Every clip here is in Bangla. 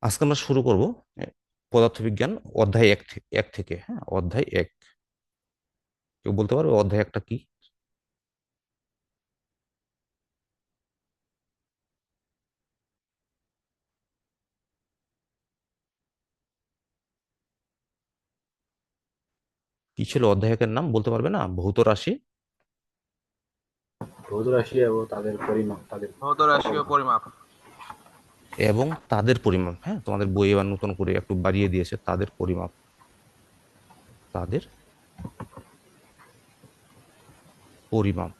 আজকে আমরা শুরু করব এ, পদার্থবিজ্ঞান অধ্যায় এক থেকে। হ্যাঁ, অধ্যায় এক। কেউ বলতে পারবে অধ্যায় একটা কি? কি ছিল অধ্যায় একের নাম, বলতে পারবে না? ভৌত রাশি ভৌত রাশি এবং তাদের পরিমাপ তাদের ভৌত রাশিও পরিমাপ। এবং তাদের পরিমাপ। হ্যাঁ, তোমাদের বই এবার নতুন করে একটু বাড়িয়ে দিয়েছে, তাদের পরিমাপ। তাদের পরিমাপ।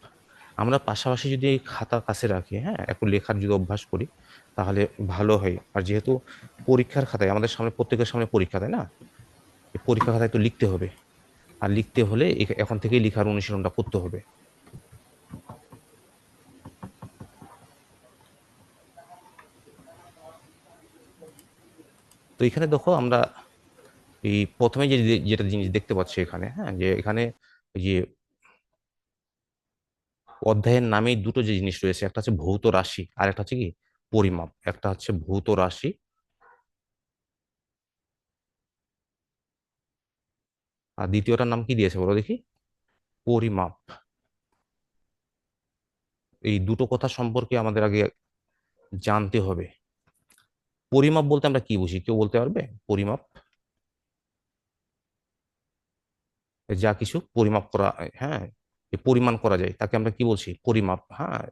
আমরা পাশাপাশি যদি এই খাতা কাছে রাখি, হ্যাঁ, একটু লেখার যদি অভ্যাস করি, তাহলে ভালো হয়। আর যেহেতু পরীক্ষার খাতায় আমাদের সামনে, প্রত্যেকের সামনে পরীক্ষা, তাই না? এই পরীক্ষা খাতায় তো লিখতে হবে। আর লিখতে হলে এখন থেকেই লেখার অনুশীলনটা করতে হবে। তো এখানে দেখো, আমরা এই প্রথমে যেটা জিনিস দেখতে পাচ্ছি এখানে, হ্যাঁ, যে এখানে ওই যে অধ্যায়ের নামেই দুটো যে জিনিস রয়েছে, একটা হচ্ছে ভৌত রাশি আর একটা হচ্ছে কি পরিমাপ। একটা হচ্ছে ভৌত রাশি আর দ্বিতীয়টার নাম কি দিয়েছে বলো দেখি? পরিমাপ। এই দুটো কথা সম্পর্কে আমাদের আগে জানতে হবে। পরিমাপ বলতে আমরা কি বুঝি, কেউ বলতে পারবে? পরিমাপ, যা কিছু পরিমাপ করা, হ্যাঁ, যে পরিমাণ করা যায় তাকে আমরা কি বলছি? পরিমাপ। হ্যাঁ,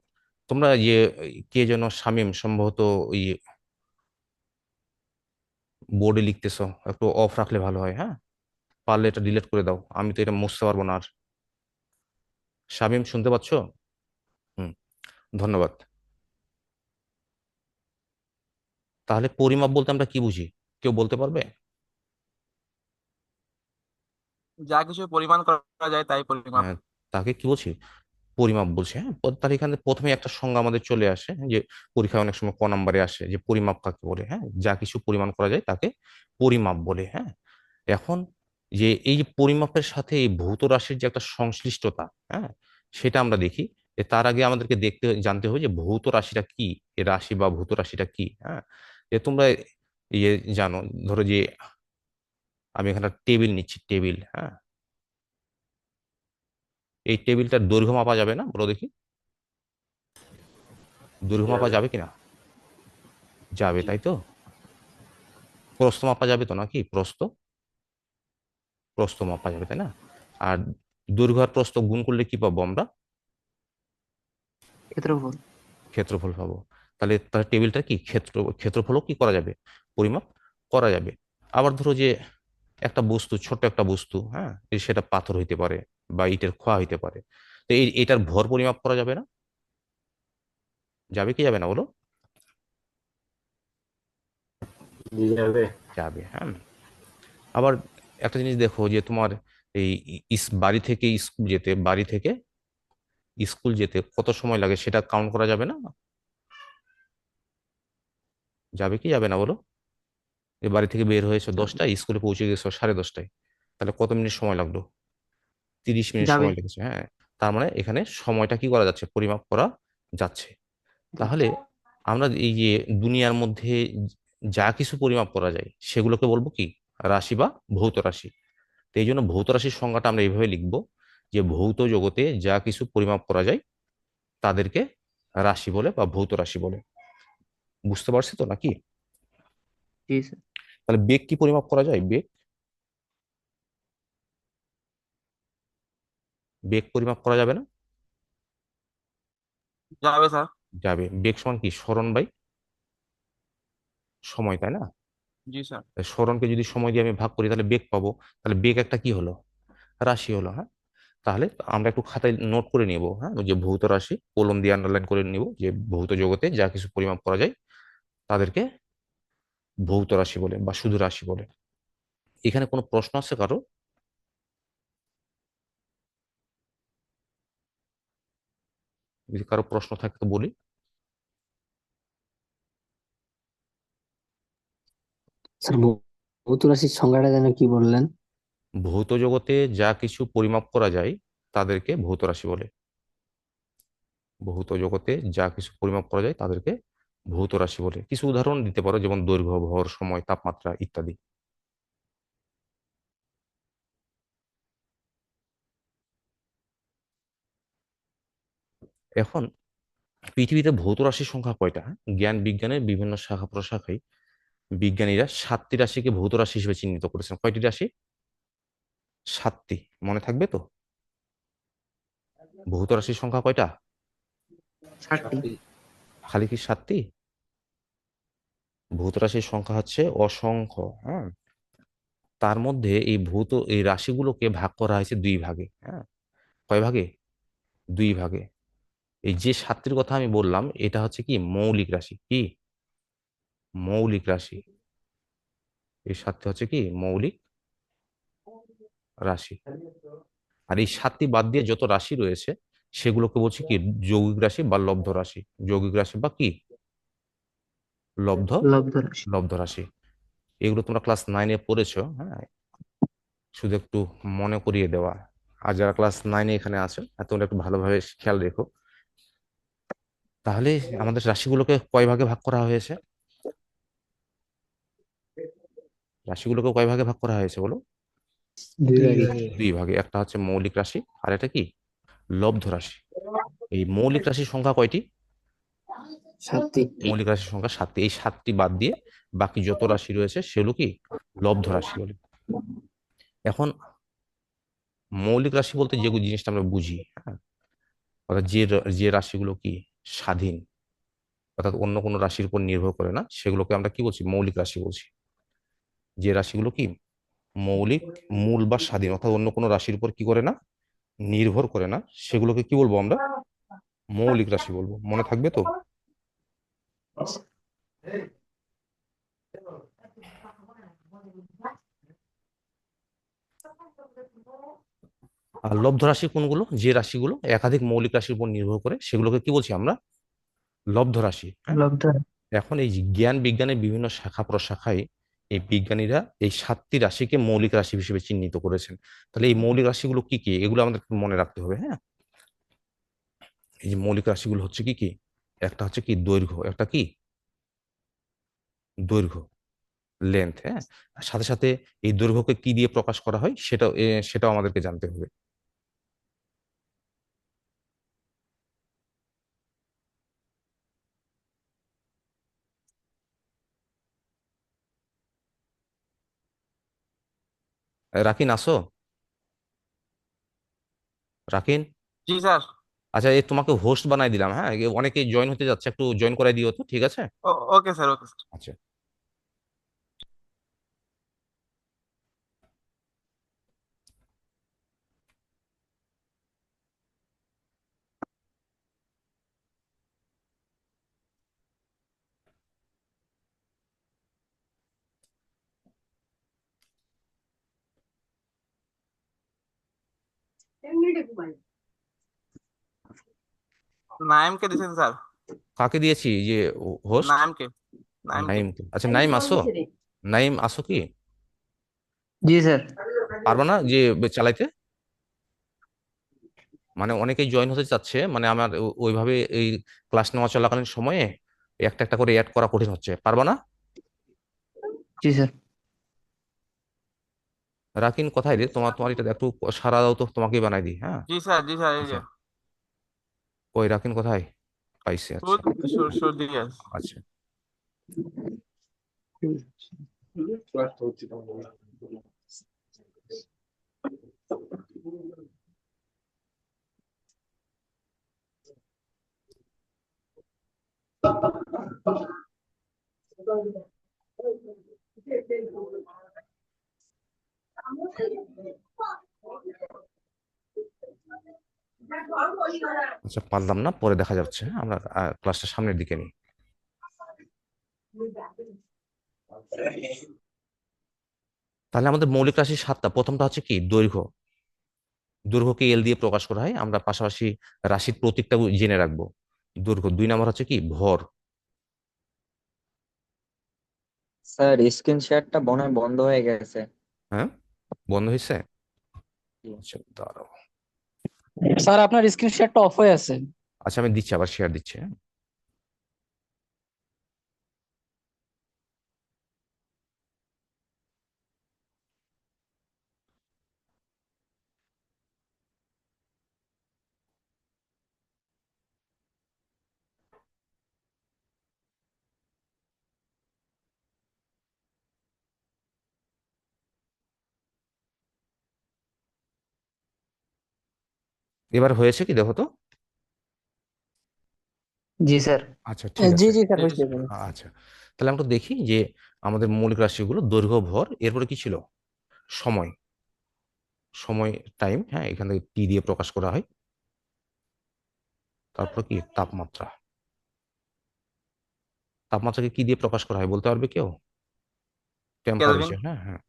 তোমরা যে কে যেন শামীম সম্ভবত ওই বোর্ডে লিখতেছো, একটু অফ রাখলে ভালো হয়। হ্যাঁ, পারলে এটা ডিলিট করে দাও, আমি তো এটা মুছতে পারবো না আর। শামীম, শুনতে পাচ্ছো? হুম, ধন্যবাদ। তাহলে পরিমাপ বলতে আমরা কি বুঝি, কেউ বলতে পারবে? যা কিছু পরিমাণ করা যায় তাই পরিমাপ। হ্যাঁ, তাকে কি বলছি? পরিমাপ বলছে। হ্যাঁ, তাহলে এখানে প্রথমে একটা সংজ্ঞা আমাদের চলে আসে, যে পরীক্ষায় অনেক সময় ক নম্বরে আসে, যে পরিমাপ কাকে বলে। হ্যাঁ, যা কিছু পরিমাণ করা যায় তাকে পরিমাপ বলে। হ্যাঁ, এখন যে এই যে পরিমাপের সাথে এই ভৌত রাশির যে একটা সংশ্লিষ্টতা, হ্যাঁ, সেটা আমরা দেখি। তার আগে আমাদেরকে জানতে হবে যে ভৌত রাশিটা কি, এ রাশি বা ভৌত রাশিটা কি। হ্যাঁ, যে তোমরা ইয়ে জানো, ধরো যে আমি এখানে টেবিল নিচ্ছি, টেবিল। হ্যাঁ, এই টেবিলটার দৈর্ঘ্য মাপা যাবে না বলো দেখি? দৈর্ঘ্য মাপা যাবে। যাবে কিনা? যাবে, জি। তাই তো। প্রস্থ মাপা যাবে তো নাকি? প্রস্থ মাপা যাবে, তাই না? আর দৈর্ঘ্য আর প্রস্থ গুণ করলে কি পাবো আমরা? ক্ষেত্রফল। ক্ষেত্রফল পাবো। তাহলে তার টেবিলটা কি ক্ষেত্রফলও কি করা যাবে? পরিমাপ করা যাবে। আবার ধরো যে একটা বস্তু, ছোট্ট একটা বস্তু, হ্যাঁ, সেটা পাথর হইতে পারে বা ইটের খোয়া হইতে পারে। তো এটার ভর পরিমাপ করা যাবে না? যাবে কি যাবে না বলো? জি, যাবে। যাবে, হ্যাঁ। আবার একটা জিনিস দেখো, যে তোমার এই বাড়ি থেকে স্কুল যেতে, বাড়ি থেকে স্কুল যেতে কত সময় লাগে সেটা কাউন্ট করা যাবে না? যাবে কি যাবে না বলো? যে বাড়ি থেকে বের হয়েছো যাবে। 10টায়, স্কুলে পৌঁছে গেছো 10:30টায়, তাহলে কত মিনিট সময় লাগলো? 30 মিনিট যাবে। সময় লেগেছে। হ্যাঁ, তার মানে এখানে সময়টা কি করা যাচ্ছে? পরিমাপ করা যাচ্ছে। তাহলে যাচ্ছে। আমরা এই যে দুনিয়ার মধ্যে যা কিছু পরিমাপ করা যায় সেগুলোকে বলবো কি? রাশি বা ভৌত রাশি। তো এই জন্য ভৌত রাশির সংজ্ঞাটা আমরা এইভাবে লিখবো, যে ভৌত জগতে যা কিছু পরিমাপ করা যায় তাদেরকে রাশি বলে বা ভৌত রাশি বলে। বুঝতে পারছি তো নাকি? জি স্যার। তাহলে বেগ কি পরিমাপ করা যায়? বেগ পরিমাপ করা যাবে না? যাবে স্যার। যাবে। বেগ সমান কি? সরণ বাই সময়, তাই না? জি স্যার। তাই সরণকে যদি সময় দিয়ে আমি ভাগ করি তাহলে বেগ পাবো। তাহলে বেগ একটা কি হলো? রাশি হলো। হ্যাঁ, তাহলে আমরা একটু খাতায় নোট করে নিব, হ্যাঁ, ওই যে ভৌত রাশি কলম দিয়ে আন্ডারলাইন করে নিব, যে ভৌত জগতে যা কিছু পরিমাপ করা যায় তাদেরকে ভৌত রাশি বলে বা শুধু রাশি বলে। এখানে কোনো প্রশ্ন আছে কারো? যদি কারো প্রশ্ন থাকে তো বলি। স্যার, ভৌত রাশির সংজ্ঞাটা যেন কি বললেন? ভৌত জগতে যা কিছু পরিমাপ করা যায় তাদেরকে ভৌত রাশি বলে। ভৌত জগতে যা কিছু পরিমাপ করা যায় তাদেরকে ভৌত রাশি বলে? কিছু উদাহরণ দিতে পারো, যেমন দৈর্ঘ্য, ভর, সময়, তাপমাত্রা ইত্যাদি। এখন পৃথিবীতে ভৌত রাশির সংখ্যা কয়টা? জ্ঞান বিজ্ঞানের বিভিন্ন শাখা প্রশাখায় বিজ্ঞানীরা 7টি রাশিকে ভৌত রাশি হিসেবে চিহ্নিত করেছেন। কয়টি রাশি? 7টি। মনে থাকবে তো? ভৌত রাশির সংখ্যা কয়টা? 60টি। সাতটি। খালি কি 7টি? ভৌত রাশির সংখ্যা হচ্ছে অসংখ্য। হ্যাঁ, তার মধ্যে এই রাশিগুলোকে ভাগ করা হয়েছে দুই ভাগে। হ্যাঁ, কয় ভাগে? দুই ভাগে। এই যে 7টির কথা আমি বললাম, এটা হচ্ছে কি মৌলিক রাশি। কি মৌলিক রাশি? এই 7টি হচ্ছে কি মৌলিক রাশি। আর এই 7টি বাদ দিয়ে যত রাশি রয়েছে সেগুলোকে বলছি কি যৌগিক রাশি বা লব্ধ রাশি। যৌগিক রাশি বা কি লব্ধ লব্ধ রাশি। লব্ধ রাশি। এগুলো তোমরা ক্লাস 9-এ পড়েছো। হ্যাঁ, শুধু একটু মনে করিয়ে দেওয়া। আর যারা ক্লাস 9-এ এখানে আছে, তোমরা একটু ভালোভাবে খেয়াল রেখো। তাহলে আমাদের রাশিগুলোকে কয় ভাগে ভাগ করা হয়েছে? রাশিগুলোকে কয় ভাগে ভাগ করা হয়েছে বলো? দুই দুই ভাগে। ভাগে। দুই ভাগে। একটা হচ্ছে মৌলিক রাশি, আর এটা কি লব্ধ রাশি। এই মৌলিক রাশির সংখ্যা কয়টি? 7টি। মৌলিক রাশির সংখ্যা 7টি। এই 7টি বাদ দিয়ে বাকি যত রাশি রয়েছে সেগুলো কি লব্ধ রাশি বলে। এখন মৌলিক রাশি বলতে যে জিনিসটা আমরা বুঝি, হ্যাঁ, অর্থাৎ যে রাশিগুলো কি স্বাধীন, অর্থাৎ অন্য কোনো রাশির উপর নির্ভর করে না, সেগুলোকে আমরা কি বলছি? মৌলিক রাশি বলছি। যে রাশিগুলো কি মৌলিক, মূল বা স্বাধীন, অর্থাৎ অন্য কোনো রাশির উপর কি করে না, নির্ভর করে না, সেগুলোকে কি বলবো আমরা? মৌলিক রাশি বলবো। মনে থাকবে তো? আর লব্ধ রাশি কোনগুলো? যে রাশিগুলো একাধিক মৌলিক রাশির উপর নির্ভর করে, সেগুলোকে কি বলছি আমরা? লব্ধ রাশি। হ্যাঁ, লব্ধ। এখন এই যে জ্ঞান বিজ্ঞানের বিভিন্ন শাখা প্রশাখায় এই বিজ্ঞানীরা এই 7টি রাশিকে মৌলিক রাশি হিসেবে চিহ্নিত করেছেন। তাহলে এই মৌলিক রাশিগুলো কি কি, এগুলো আমাদের মনে রাখতে হবে। হ্যাঁ, এই যে মৌলিক রাশিগুলো হচ্ছে কি কি? একটা হচ্ছে কি দৈর্ঘ্য, একটা কি দৈর্ঘ্য, লেন্থ। হ্যাঁ, আর সাথে সাথে এই দৈর্ঘ্যকে কি দিয়ে প্রকাশ করা হয় সেটাও আমাদেরকে জানতে হবে। রাকিন আসো? রাকিন? জি স্যার। আচ্ছা, এই তোমাকে হোস্ট বানাই দিলাম। হ্যাঁ, অনেকেই জয়েন হতে যাচ্ছে, একটু জয়েন করাই দিও তো, ঠিক আছে? Okay sir, okay sir. আচ্ছা। নাইমকে দিয়েছেন স্যার। কাকে দিয়েছি? যে হোস্ট? নাইমকে। নাইমকে। নাইমকে। আচ্ছা, নাইম আসো। নাইম আসো কি? জি স্যার। পারবা না যে চালাইতে? মানে অনেকেই জয়েন হতে চাচ্ছে, মানে আমার ওইভাবে এই ক্লাস নেওয়া চলাকালীন সময়ে একটা একটা করে অ্যাড করা কঠিন হচ্ছে। পারবা না? জি স্যার। রাকিন কোথায় রে? তোমার তোমার এটা একটু সারা দাও তো, তোমাকেই বানাই দিই। হ্যাঁ, জি স্যার, জি স্যার, এই আচ্ছা। যে ওই রাকিন কোথায়? পাইছে, আচ্ছা। সুর সুর সুর দিয়ে। আচ্ছা, আচ্ছা, পারলাম না, পরে দেখা যাচ্ছে। হ্যাঁ, আমরা ক্লাসটা সামনের দিকে নিই। তাহলে আমাদের মৌলিক রাশি 7টা। প্রথমটা হচ্ছে কি দৈর্ঘ্য। দৈর্ঘ্যকে এল দিয়ে প্রকাশ করা হয়। আমরা পাশাপাশি রাশির প্রতীকটা জেনে রাখবো। দৈর্ঘ্য। 2 নম্বর হচ্ছে কি ভর। স্যার স্ক্রিন শেয়ারটা মনে হয় বন্ধ হয়ে গেছে। হ্যাঁ, বন্ধ হয়েছে? আচ্ছা, দাঁড়াও। স্যার আপনার স্ক্রিন শেয়ারটা অফ হয়ে আছে। আচ্ছা, আমি দিচ্ছি, আবার শেয়ার দিচ্ছি। হ্যাঁ। এবার হয়েছে কি দেখো তো। জি স্যার। আচ্ছা ঠিক জি আছে। জি স্যার জি, জি, হয়েছে। স্যার। আচ্ছা, তাহলে আমরা একটু দেখি যে আমাদের মৌলিক রাশিগুলো দৈর্ঘ্য ভর, এরপরে কি ছিল, সময়। সময় টাইম, হ্যাঁ, এখান থেকে টি দিয়ে প্রকাশ করা হয়। তারপর কি তাপমাত্রা। তাপমাত্রাকে কি দিয়ে প্রকাশ করা হয় বলতে পারবে কেউ? কেলভিন। টেম্পারেচার, হ্যাঁ হ্যাঁ।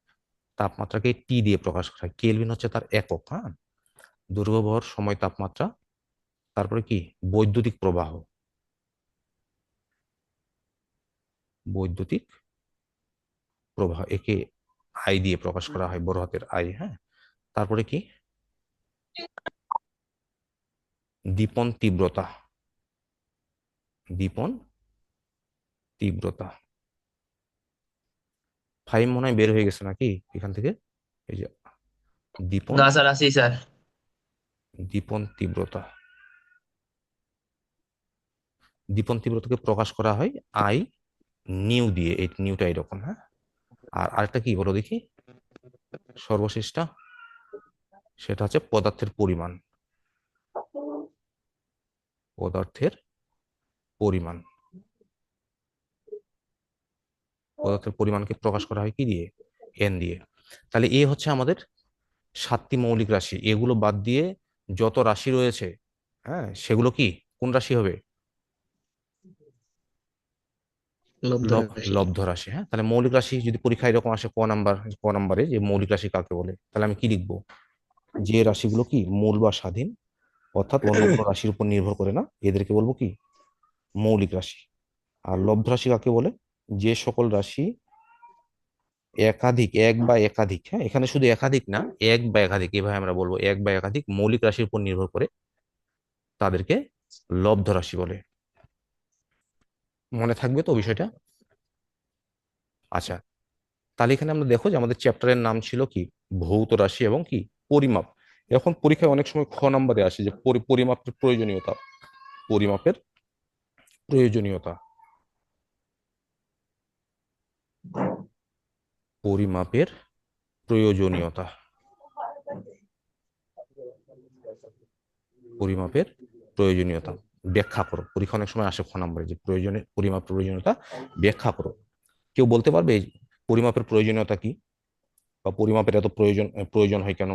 তাপমাত্রাকে টি দিয়ে প্রকাশ করা হয়, কেলভিন হচ্ছে তার একক। হ্যাঁ, দৈর্ঘ্য ভর সময় তাপমাত্রা। তারপরে কি বৈদ্যুতিক প্রবাহ। বৈদ্যুতিক প্রবাহ, একে আই দিয়ে প্রকাশ করা হয়, বড় হাতের আই। হ্যাঁ, তারপরে কি দীপন তীব্রতা। দীপন তীব্রতা। ফাইভ মনে হয় বের হয়ে গেছে নাকি এখান থেকে? এই যে দীপন, না স্যার আছি স্যার। দীপন তীব্রতা। দীপন তীব্রতাকে প্রকাশ করা হয় আই নিউ দিয়ে, এই নিউটা এরকম। হ্যাঁ, আর আরেকটা কি বলো দেখি, সর্বশেষটা, সেটা হচ্ছে পদার্থের পরিমাণ। পদার্থের পরিমাণ। পদার্থের পরিমাণকে প্রকাশ করা হয় কি দিয়ে? এন দিয়ে। তাহলে এ হচ্ছে আমাদের 7টি মৌলিক রাশি। এগুলো বাদ দিয়ে যত রাশি রয়েছে, হ্যাঁ, সেগুলো কি কোন রাশি হবে? লব্ধ রাশি। লব্ধ রাশি। হ্যাঁ, তাহলে মৌলিক রাশি যদি পরীক্ষায় এরকম আসে ক নাম্বারে, যে মৌলিক রাশি কাকে বলে, তাহলে আমি কি লিখবো? যে রাশিগুলো কি মূল বা স্বাধীন, অর্থাৎ অন্য কোনো রাশির উপর নির্ভর করে না, এদেরকে বলবো কি মৌলিক রাশি। আর লব্ধ রাশি কাকে বলে? যে সকল রাশি একাধিক, এক বা একাধিক, হ্যাঁ, এখানে শুধু একাধিক না, এক বা একাধিক, এভাবে আমরা বলবো, এক বা একাধিক মৌলিক রাশির উপর নির্ভর করে, তাদেরকে লব্ধ রাশি বলে। মনে থাকবে তো বিষয়টা? আচ্ছা, তাহলে এখানে আমরা দেখো যে আমাদের চ্যাপ্টারের নাম ছিল কি, ভৌত রাশি এবং কি পরিমাপ। এখন পরীক্ষায় অনেক সময় খ নাম্বারে আসে যে পরিমাপের প্রয়োজনীয়তা। পরিমাপের প্রয়োজনীয়তা। পরিমাপের প্রয়োজনীয়তা। পরিমাপের প্রয়োজনীয়তা ব্যাখ্যা করো। পরীক্ষা অনেক সময় আসে খ নাম্বারে যে পরিমাপ প্রয়োজনীয়তা ব্যাখ্যা করো। কেউ বলতে পারবে এই পরিমাপের প্রয়োজনীয়তা কি, বা পরিমাপের এত প্রয়োজন প্রয়োজন হয় কেন?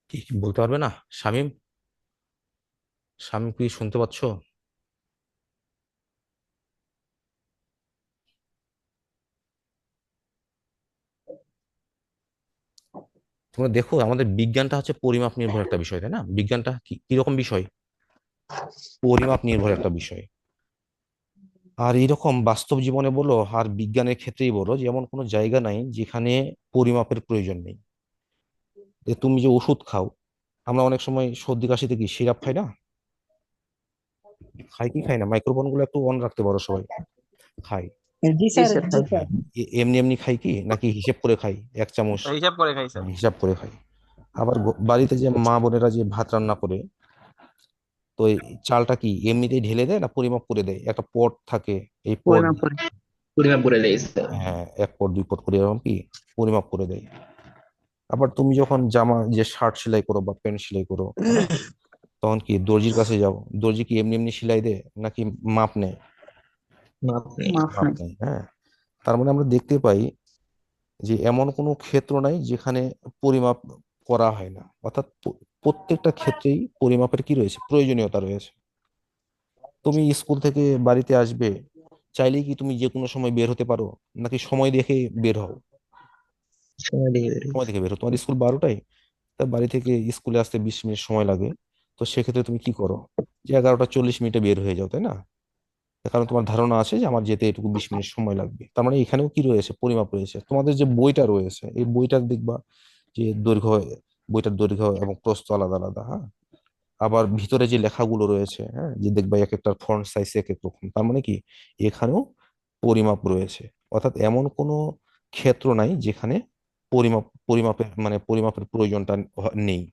কি বলতে পারবে না? শামীম, শামীম কি শুনতে পাচ্ছ? তোমরা দেখো আমাদের বিজ্ঞানটা হচ্ছে পরিমাপ নির্ভর একটা বিষয়, তাই না? বিজ্ঞানটা কি কিরকম বিষয়? পরিমাপ নির্ভর একটা বিষয়। আর এরকম বাস্তব জীবনে বলো আর বিজ্ঞানের ক্ষেত্রেই বলো যে এমন কোনো জায়গা নাই যেখানে পরিমাপের প্রয়োজন নেই। যে তুমি যে ওষুধ খাও, আমরা অনেক সময় সর্দি কাশিতে কি সিরাপ খাই না? খাই কি খাই না? মাইক্রোফোন গুলো একটু অন রাখতে পারো সবাই। খাই। জি জি স্যার স্যার জি খাই। স্যার। এমনি এমনি খাই কি, নাকি হিসেব করে খাই এক চামচ? হিসাব করে খাই স্যার। হিসাব করে খাই। আবার বাড়িতে যে মা বোনেরা যে ভাত রান্না করে, তো এই চালটা কি এমনিতেই ঢেলে দেয় না পরিমাপ করে দেয়? একটা পট থাকে, এই পট, পরিমাপ করে। পরিমাপ করে দেয় স্যার। হ্যাঁ, এক পট দুই পট করে এরকম কি পরিমাপ করে দেয়। আবার তুমি যখন জামা যে শার্ট সেলাই করো বা প্যান্ট সেলাই করো, হ্যাঁ, তখন কি দর্জির কাছে যাও, দর্জি কি এমনি এমনি সেলাই দেয় নাকি মাপ নেয়? মাপ নেই। মাপ মাপ নাই। নেয়, হ্যাঁ। তার মানে আমরা দেখতে পাই যে এমন কোনো ক্ষেত্র নাই যেখানে পরিমাপ করা হয় না, অর্থাৎ প্রত্যেকটা ক্ষেত্রেই পরিমাপের কি রয়েছে, প্রয়োজনীয়তা রয়েছে। তুমি স্কুল থেকে বাড়িতে আসবে, চাইলেই কি তুমি যে কোনো সময় বের হতে পারো, নাকি সময় দেখে বের হও? সময় দিয়ে বেরোই। সময় দেখে বের হও। তোমার স্কুল 12টায়, তা বাড়ি থেকে স্কুলে আসতে 20 মিনিট সময় লাগে। তো সেক্ষেত্রে তুমি কি করো, যে 11টা 40 মিনিটে বের হয়ে যাও, তাই না? তার কারণ তোমার ধারণা আছে যে আমার যেতে এটুকু 20 মিনিট সময় লাগবে। তার মানে এখানেও কি রয়েছে, পরিমাপ রয়েছে। তোমাদের যে বইটা রয়েছে, এই বইটা দেখবা যে দৈর্ঘ্য, বইটার দৈর্ঘ্য এবং প্রস্থ আলাদা আলাদা, হ্যাঁ। আবার ভিতরে যে লেখাগুলো রয়েছে, হ্যাঁ, যে দেখবা এক একটা ফন্ট সাইজ এক এক রকম। তার মানে কি এখানেও পরিমাপ রয়েছে। অর্থাৎ এমন কোনো ক্ষেত্র নাই যেখানে পরিমাপের প্রয়োজনটা নেই।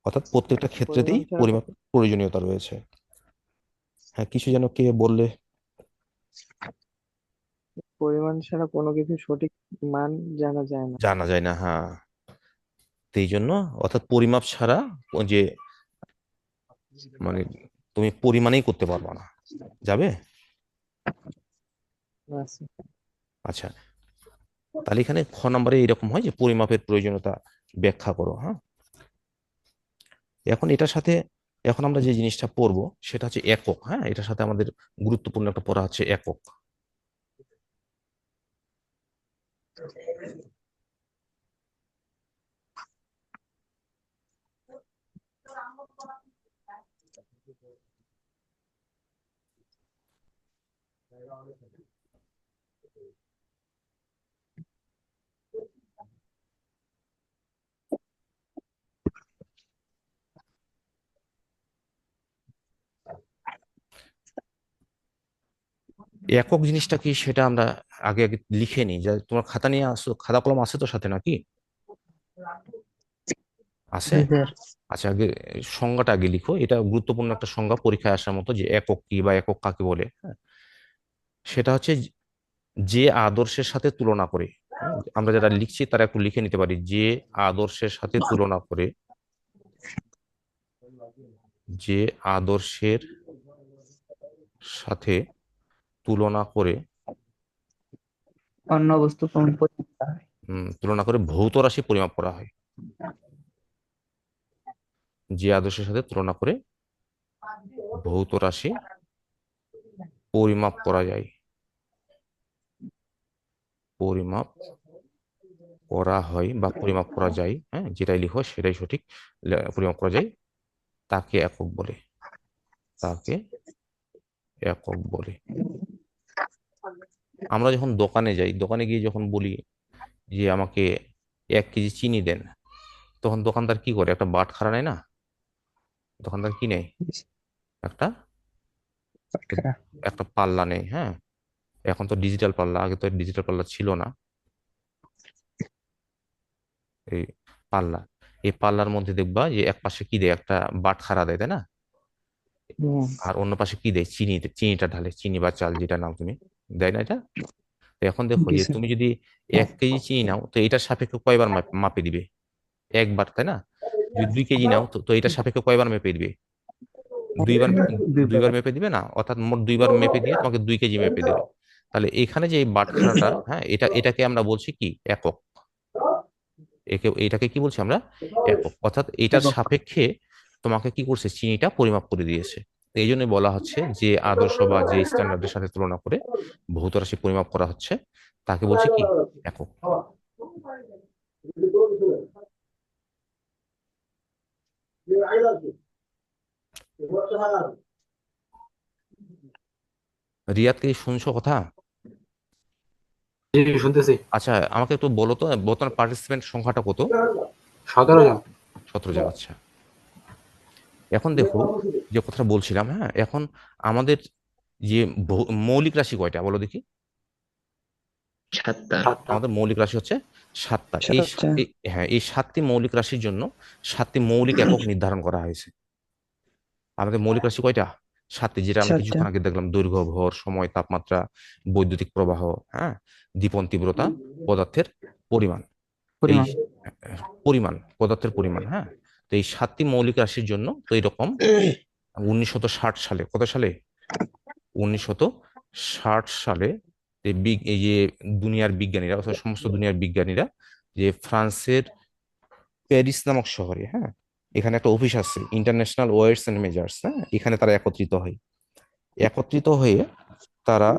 অর্থাৎ প্রত্যেকটা ক্ষেত্রেতেই পরিমাপ ছাড়া তো। পরিমাপের প্রয়োজনীয়তা রয়েছে। হ্যাঁ, কিছু যেন কে বললে। পরিমাণ ছাড়া কোনো কিছু সঠিক মান জানা যায় না। জানা যায় না, হ্যাঁ। তো এই জন্য অর্থাৎ পরিমাপ ছাড়া ওই যে মানে তুমি পরিমাণেই করতে পারবা না। যাবে? আচ্ছা। আচ্ছা, তাহলে এখানে খ নম্বরে এরকম হয় যে পরিমাপের প্রয়োজনীয়তা ব্যাখ্যা করো। হ্যাঁ, এখন এটার সাথে এখন আমরা যে জিনিসটা পড়বো সেটা হচ্ছে একক। হ্যাঁ, এটার সাথে আমাদের গুরুত্বপূর্ণ একটা পড়া হচ্ছে একক। একক জিনিসটা কি সেটা আমরা আগে আগে লিখে নিই। যা তোমার খাতা নিয়ে আসো, খাতা কলম আছে তো সাথে নাকি? আছে? জি স্যার। আচ্ছা, আগে সংজ্ঞাটা আগে লিখো। এটা গুরুত্বপূর্ণ একটা সংজ্ঞা পরীক্ষায় আসার মতো, যে একক কি বা একক কাকে বলে। হ্যাঁ, সেটা হচ্ছে যে আদর্শের সাথে তুলনা করে। আমরা যারা লিখছি তারা একটু লিখে নিতে পারি, যে আদর্শের সাথে তুলনা করে, যে আদর্শের সাথে তুলনা করে অন্য বস্তু পরিমাপ করা হয়। তুলনা করে ভৌত রাশি পরিমাপ করা হয়। যে আদর্শের সাথে তুলনা করে ভৌত রাশি পরিমাপ করা যায়, পরিমাপ করা হয় বা পরিমাপ করা যায়, হ্যাঁ, যেটাই লিখো সেটাই সঠিক। পরিমাপ করা যায়, তাকে একক বলে, তাকে একক বলে। আমরা যখন দোকানে যাই, দোকানে গিয়ে যখন বলি যে আমাকে 1 কেজি চিনি দেন, তখন দোকানদার কি করে? একটা বাটখারা নেয় না? দোকানদার কি নেয়? একটা পাটখারা। একটা পাল্লা নেই। হ্যাঁ, এখন তো ডিজিটাল পাল্লা, আগে তো ডিজিটাল পাল্লা ছিল না। এই পাল্লা, এই পাল্লার মধ্যে দেখবা যে এক পাশে কি দেয়? একটা বাটখারা দেয়, তাই না? হুম। আর অন্য পাশে কি দেয়? চিনি, চিনিটা ঢালে, চিনি বা চাল যেটা নাও তুমি, দেয় না এটা? তো এখন দেখো জি যে স্যার। তুমি যদি 1 কেজি চিনি নাও, তো এটার সাপেক্ষে কয়বার মাপে দিবে? একবার, তাই না? যদি 2 কেজি নাও, তো এটার সাপেক্ষে কয়বার মেপে দিবে? দুইবার। দুইবার। দুইবার মেপে দিবে না? অর্থাৎ মোট দুইবার মেপে দিয়ে তোমাকে 2 কেজি মেপে দিল। তাহলে এখানে যে এই বাটখারাটা, হ্যাঁ, এটাকে আমরা বলছি কি? একক। এটাকে কি বলছি আমরা? একক। অর্থাৎ এটার একক। সাপেক্ষে তোমাকে কি করছে? চিনিটা পরিমাপ করে দিয়েছে। তো এই জন্য বলা হচ্ছে যে আদর্শ বা যে স্ট্যান্ডার্ডের সাথে তুলনা করে ভৌত রাশি পরিমাপ করা হচ্ছে, তাকে বলছে কি? একক। রিয়াদ, কি শুনছো কথা? জি শুনতেছি। আচ্ছা, আমাকে একটু বলো তো বর্তমান পার্টিসিপেন্ট সংখ্যাটা কত? 17 জন। 17 জন। আচ্ছা, এখন দেখো যে কথাটা বলছিলাম। হ্যাঁ, এখন আমাদের যে মৌলিক রাশি কয়টা বলো দেখি? 7টা। 7টা। আমাদের মৌলিক রাশি হচ্ছে 7টা। সাতটা। হ্যাঁ, এই 7টি মৌলিক রাশির জন্য 7টি মৌলিক একক নির্ধারণ করা হয়েছে। আমাদের মৌলিক রাশি কয়টা? 7টি, যেটা আমরা সাতটা। কিছুক্ষণ আগে দেখলাম: দৈর্ঘ্য, ভর, সময়, তাপমাত্রা, বৈদ্যুতিক প্রবাহ, হ্যাঁ, দীপন তীব্রতা, পদার্থের পরিমাণ। এই পরিমাণ। পরিমাণ, পদার্থের পরিমাণ। হ্যাঁ, তো এই 7টি মৌলিক রাশির জন্য তো এরকম 1960 সালে, কত সালে? 1960 সালে এই যে দুনিয়ার বিজ্ঞানীরা, অর্থাৎ সমস্ত দুনিয়ার বিজ্ঞানীরা, যে ফ্রান্সের প্যারিস নামক শহরে, হ্যাঁ, এখানে একটা অফিস আছে, ইন্টারন্যাশনাল ওয়েটস এন্ড মেজার্স। হ্যাঁ, এখানে তারা একত্রিত হয়। একত্রিত হয়ে তারা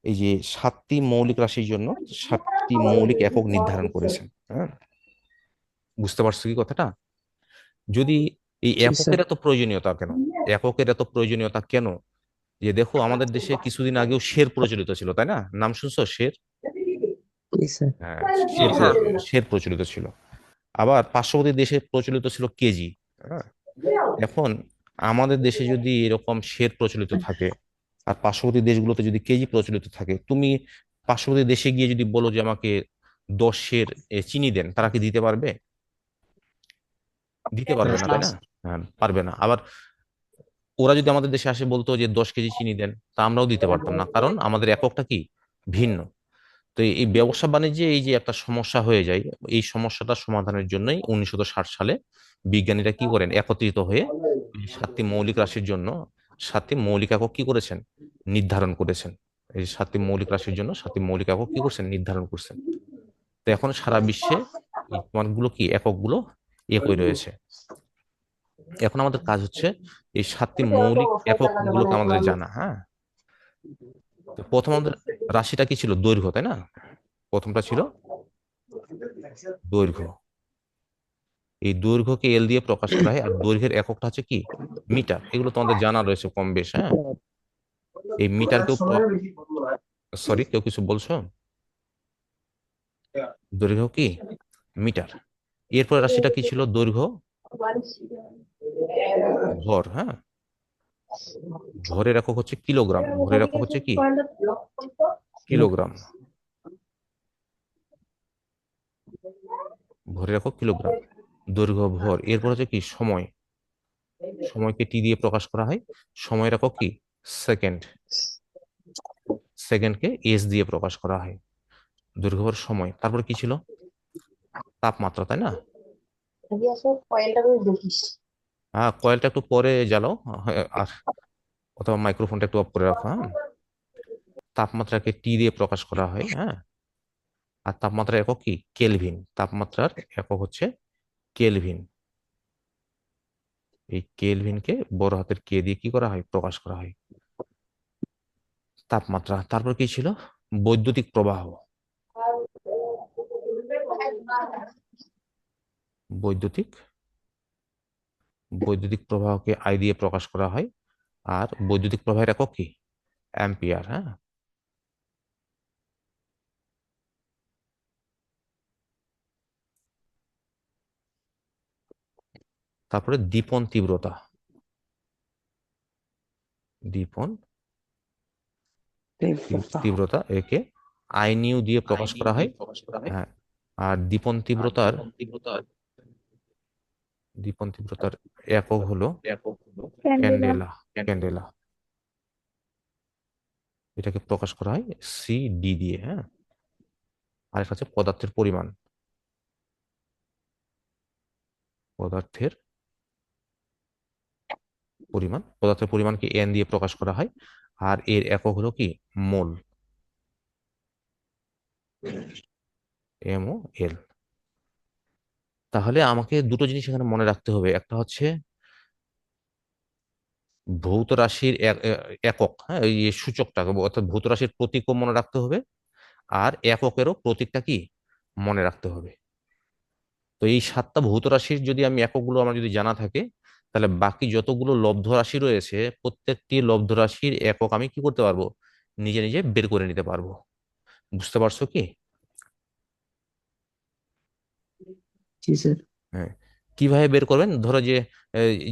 এই যে 7টি মৌলিক রাশির জন্য 7টি মৌলিক একক নির্ধারণ করেছেন। হ্যাঁ, বুঝতে পারছো কি কথাটা? যদি এই জি এককের স্যার। এত প্রয়োজনীয়তা কেন? একের এত প্রয়োজনীয়তা কেন? যে দেখো, আমাদের দেশে কিছুদিন আগেও শের প্রচলিত ছিল, তাই না? নাম শুনছো শের? জি স্যার। হ্যাঁ, জি স্যার। শের প্রচলিত ছিল। আবার পার্শ্ববর্তী দেশে প্রচলিত ছিল কেজি। হ্যাঁ, এখন আমাদের দেশে যদি এরকম শের প্রচলিত থাকে, আর পার্শ্ববর্তী দেশগুলোতে যদি কেজি প্রচলিত থাকে, তুমি পার্শ্ববর্তী দেশে গিয়ে যদি বলো যে আমাকে 10 সের চিনি দেন, তারা কি দিতে পারবে? দিতে পারবে না, তাই না? হ্যাঁ, পারবে না। আবার ওরা যদি আমাদের দেশে আসে বলতো যে 10 কেজি চিনি দেন, তা আমরাও দিতে পারতাম না, কারণ আমাদের এককটা কি? ভিন্ন। তো এই ব্যবসা বাণিজ্যে এই যে একটা সমস্যা হয়ে যায়, এই সমস্যাটা সমাধানের জন্যই 1960 সালে বিজ্ঞানীরা কি করেন, একত্রিত হয়ে এই 7টি মৌলিক রাশির জন্য 7টি মৌলিক একক কি করেছেন, নির্ধারণ করেছেন। এই 7টি মৌলিক রাশির জন্য 7টি মৌলিক একক কি করছেন, নির্ধারণ করছেন। তো এখন সারা বিশ্বে এই মানগুলো কি, এককগুলো একই রয়েছে। এখন আমাদের কাজ হচ্ছে এই 7টি মৌলিক একক গুলোকে আমাদের জানা। হ্যাঁ, তো প্রথম আমাদের রাশিটা কি ছিল, দৈর্ঘ্য, তাই না? প্রথমটা ছিল দৈর্ঘ্য। এই দৈর্ঘ্যকে এল দিয়ে প্রকাশ করা হয়, আর দৈর্ঘ্যের এককটা হচ্ছে কি, মিটার। এগুলো তোমাদের জানা রয়েছে কম বেশ। হ্যাঁ, এই মিটারকেও, সরি কেউ কিছু বলছো? দৈর্ঘ্য কি, মিটার। এরপর রাশিটা কি ছিল, দৈর্ঘ্য, ভর। হ্যাঁ, ভরের একক হচ্ছে কিলোগ্রাম। ভরের একক হচ্ছে কি, কিলোগ্রাম। ভরের একক কিলোগ্রাম, দৈর্ঘ্য, ভর। এরপর হচ্ছে কি, সময়। সময়কে টি দিয়ে প্রকাশ করা হয়। সময়ের একক কি, সেকেন্ড। সেকেন্ডকে এস দিয়ে প্রকাশ করা হয়। দৈর্ঘ্য, ভর, সময়। তারপর কি ছিল, তাপমাত্রা, তাই না? হ্যাঁ, কয়েলটা একটু পরে জ্বালাও, আর অথবা মাইক্রোফোনটা একটু অফ করে রাখো। হ্যাঁ, তাপমাত্রাকে টি দিয়ে প্রকাশ করা হয়। হ্যাঁ, আর তাপমাত্রার একক কি, কেলভিন। তাপমাত্রার একক হচ্ছে কেলভিন। এই কেলভিনকে বড় হাতের কে দিয়ে কি করা হয়, প্রকাশ করা হয়, তাপমাত্রা। তারপর কি ছিল, বৈদ্যুতিক প্রবাহ। বৈদ্যুতিক বৈদ্যুতিক প্রবাহকে আই দিয়ে প্রকাশ করা হয়। আর বৈদ্যুতিক প্রবাহের একক কি, অ্যাম্পিয়ার। হ্যাঁ, তারপরে দীপন তীব্রতা। দীপন তীব্রতা, একে আই নিউ দিয়ে প্রকাশ করা হয়। হ্যাঁ, আর দীপন তীব্রতার একক হলো ক্যান্ডেলা। ক্যান্ডেলা, এটাকে প্রকাশ করা হয় সি ডি দিয়ে। হ্যাঁ, আরেকটা হচ্ছে পদার্থের পরিমাণ। পদার্থের পদার্থের পরিমাণকে এন দিয়ে প্রকাশ করা হয়। আর এর একক হলো কি, মোল। এম ও এল। তাহলে আমাকে দুটো জিনিস এখানে মনে রাখতে হবে। একটা হচ্ছে ভৌত রাশির একক, হ্যাঁ, এই সূচকটাকে, অর্থাৎ ভৌত রাশির প্রতীকও মনে রাখতে হবে। আর এককেরও প্রতীকটা কি, মনে রাখতে হবে। তো এই 7টা ভৌত রাশির যদি আমি এককগুলো আমার যদি জানা থাকে, তাহলে বাকি যতগুলো লব্ধ রাশি রয়েছে প্রত্যেকটি লব্ধ রাশির একক আমি কি করতে পারবো, নিজে নিজে বের করে নিতে পারবো। বুঝতে পারছো কি? জি স্যার। হ্যাঁ, কিভাবে বের করবেন, ধরো যে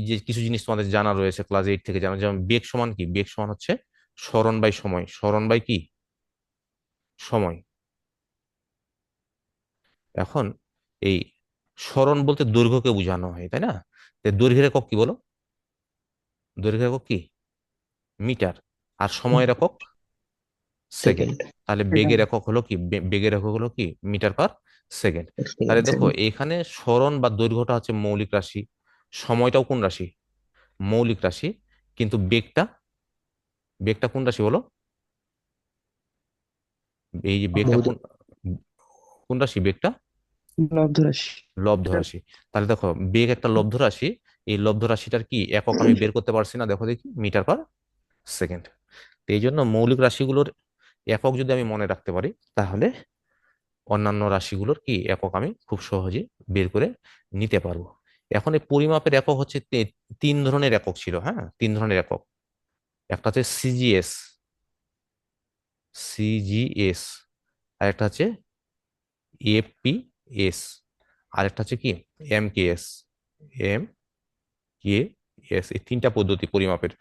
যে কিছু জিনিস তোমাদের জানা রয়েছে ক্লাস 8 থেকে জানা, যেমন বেগ সমান কি, বেগ সমান হচ্ছে সরণ বাই সময়। সরণ বাই কি, সময়। এখন এই সরণ বলতে দৈর্ঘ্যকে বোঝানো হয়, তাই না? তো দৈর্ঘ্যের একক কি বলো, দৈর্ঘ্যের একক কি, মিটার। আর সময়ের একক সেকেন্ড। সেকেন্ড। তাহলে বেগের একক হলো কি, বেগের একক হলো কি, মিটার পার সেকেন্ড। তাহলে দেখো এখানে সরণ বা দৈর্ঘ্যটা হচ্ছে মৌলিক রাশি, সময়টাও কোন রাশি, মৌলিক রাশি। কিন্তু বেগটা, বেগটা কোন রাশি বলো, এই যে বেগটা কোন, কোন রাশি বেগটা, লব্ধ রাশি। লব্ধ রাশি। তাহলে দেখো বেগ একটা লব্ধ রাশি। এই লব্ধ রাশিটার কি একক আমি বের করতে পারছি না, দেখো দেখি, মিটার পার সেকেন্ড। তো এই জন্য মৌলিক রাশিগুলোর একক যদি আমি মনে রাখতে পারি, তাহলে অন্যান্য রাশিগুলোর কি একক আমি খুব সহজে বের করে নিতে পারবো। এখন এই পরিমাপের একক হচ্ছে 3 ধরনের একক ছিল। হ্যাঁ, 3 ধরনের একক। একটা হচ্ছে সিজিএস, সিজিএস। আর একটা হচ্ছে এপিএস। আর একটা হচ্ছে কি, এমকেএস, এমকেএস। এই 3টা পদ্ধতি পরিমাপের।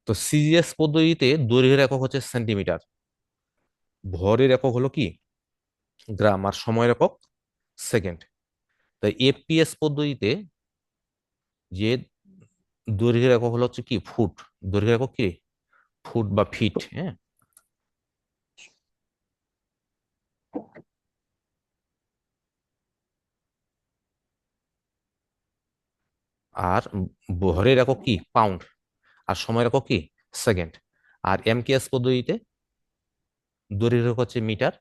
তো সিজিএস পদ্ধতিতে দৈর্ঘ্যের একক হচ্ছে সেন্টিমিটার, ভরের একক হলো কি, গ্রাম, আর সময়ের একক সেকেন্ড। তাই এপিএস পদ্ধতিতে যে দৈর্ঘ্যের একক হচ্ছে কি, ফুট। দৈর্ঘ্যের একক কি, ফুট বা ফিট। হ্যাঁ, আর ভরের একক কি পাউন্ড, আর সময়ের একক কি সেকেন্ড। আর এমকেএস পদ্ধতিতে দৈর্ঘ্যের একক হচ্ছে মিটার,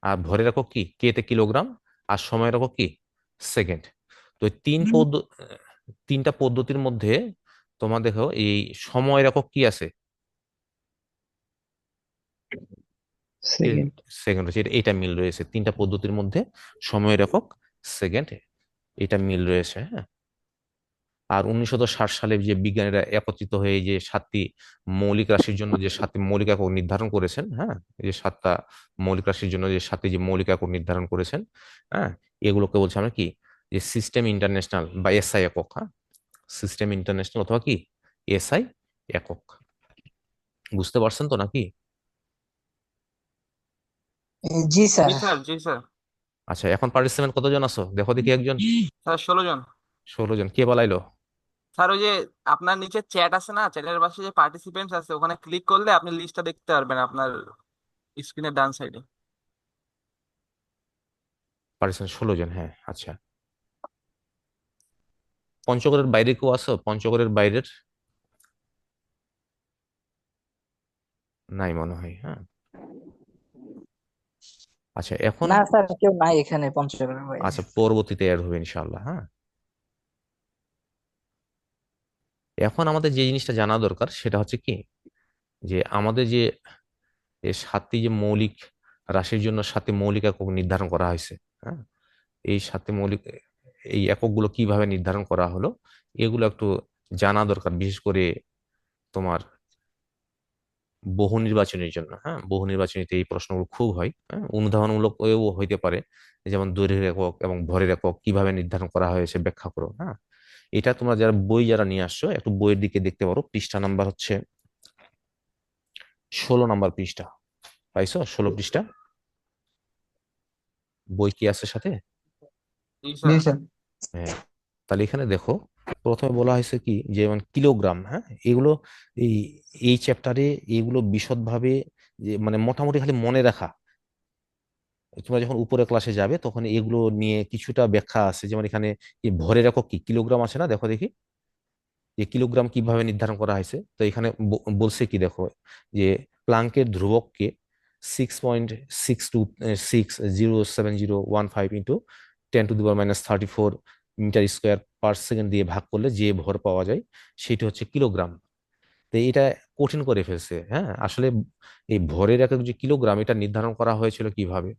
আর ভরের একক কি কে তে কিলোগ্রাম, আর সময়ের একক কি সেকেন্ড। তো এই তিনটা পদ্ধতির মধ্যে তোমার দেখো এই সময়ের একক কি আছে, সেকেন্ড। সেকেন্ড হচ্ছে, এটা মিল রয়েছে তিনটা পদ্ধতির মধ্যে, সময়ের একক সেকেন্ড, এটা মিল রয়েছে। হ্যাঁ, আর 1960 সালে যে বিজ্ঞানীরা একত্রিত হয়ে যে 7টি মৌলিক রাশির জন্য যে 7টি মৌলিক একক নির্ধারণ করেছেন, হ্যাঁ, এই যে 7টা মৌলিক রাশির জন্য যে 7টি যে মৌলিক একক নির্ধারণ করেছেন, হ্যাঁ, এগুলোকে বলছি আমরা কি যে সিস্টেম ইন্টারন্যাশনাল বা এসআই একক। হ্যাঁ, সিস্টেম ইন্টারন্যাশনাল অথবা কি এসআই একক। বুঝতে পারছেন তো নাকি? জি স্যার। জি স্যার, জি স্যার। আচ্ছা, এখন পার্টিসিপেন্ট কতজন আছো দেখো দেখি, একজন। স্যার 16 জন। 16 জন, কে বলাইলো? স্যার ওই যে আপনার নিচে চ্যাট আছে না, চ্যাটের পাশে যে পার্টিসিপেন্টস আছে ওখানে ক্লিক করলে আপনি লিস্টটা দেখতে পারবেন আপনার স্ক্রিনের ডান সাইডে। পার্টিসিপেন্ট 16 জন, হ্যাঁ আচ্ছা। পঞ্চগড়ের বাইরে কেউ আছো? পঞ্চগড়ের বাইরের নাই মনে হয়। হ্যাঁ, আচ্ছা এখন, না স্যার, কেউ নাই এখানে পঞ্চগড়ের বাইরে। আচ্ছা পরবর্তীতে অ্যাড হবে ইনশাল্লাহ। হ্যাঁ, এখন আমাদের যে জিনিসটা জানা দরকার সেটা হচ্ছে কি যে আমাদের যে এই 7টি যে মৌলিক রাশির জন্য 7টি মৌলিক একক নির্ধারণ করা হয়েছে, হ্যাঁ, এই 7টি মৌলিক এই এককগুলো কিভাবে নির্ধারণ করা হলো এগুলো একটু জানা দরকার, বিশেষ করে তোমার বহু নির্বাচনের জন্য। হ্যাঁ, বহু নির্বাচনীতে এই প্রশ্নগুলো খুব হয়। হ্যাঁ, অনুধাবনমূলক হইতে পারে, যেমন দৈর্ঘ্যের একক এবং ভরের একক কিভাবে নির্ধারণ করা হয়েছে ব্যাখ্যা করো। হ্যাঁ, এটা তোমরা যারা বই যারা নিয়ে আসছো একটু বইয়ের দিকে দেখতে পারো, পৃষ্ঠা নাম্বার হচ্ছে 16 নম্বর পৃষ্ঠা। পাইছো 16 পৃষ্ঠা? বই কি আছে সাথে? জি জি স্যার। স্যার। হ্যাঁ, তাহলে এখানে দেখো প্রথমে বলা হয়েছে কি যেমন কিলোগ্রাম। হ্যাঁ, এগুলো এই এই চ্যাপ্টারে এগুলো বিশদভাবে যে মানে মোটামুটি খালি মনে রাখা, তোমরা যখন উপরে ক্লাসে যাবে তখন এগুলো নিয়ে কিছুটা ব্যাখ্যা আছে। যেমন এখানে এই ভরের একক কি কিলোগ্রাম আছে না, দেখো দেখি যে কিলোগ্রাম কিভাবে নির্ধারণ করা হয়েছে। তো এখানে বলছে কি দেখো যে প্লাঙ্কের ধ্রুবককে 6.6260701 into 10⁻³ metre square per second দিয়ে ভাগ করলে যে ভর পাওয়া যায় সেটি হচ্ছে কিলোগ্রাম। তো এটা কঠিন করে ফেলছে। হ্যাঁ, আসলে এই ভরের একক যে কিলোগ্রাম এটা নির্ধারণ করা হয়েছিল কিভাবে?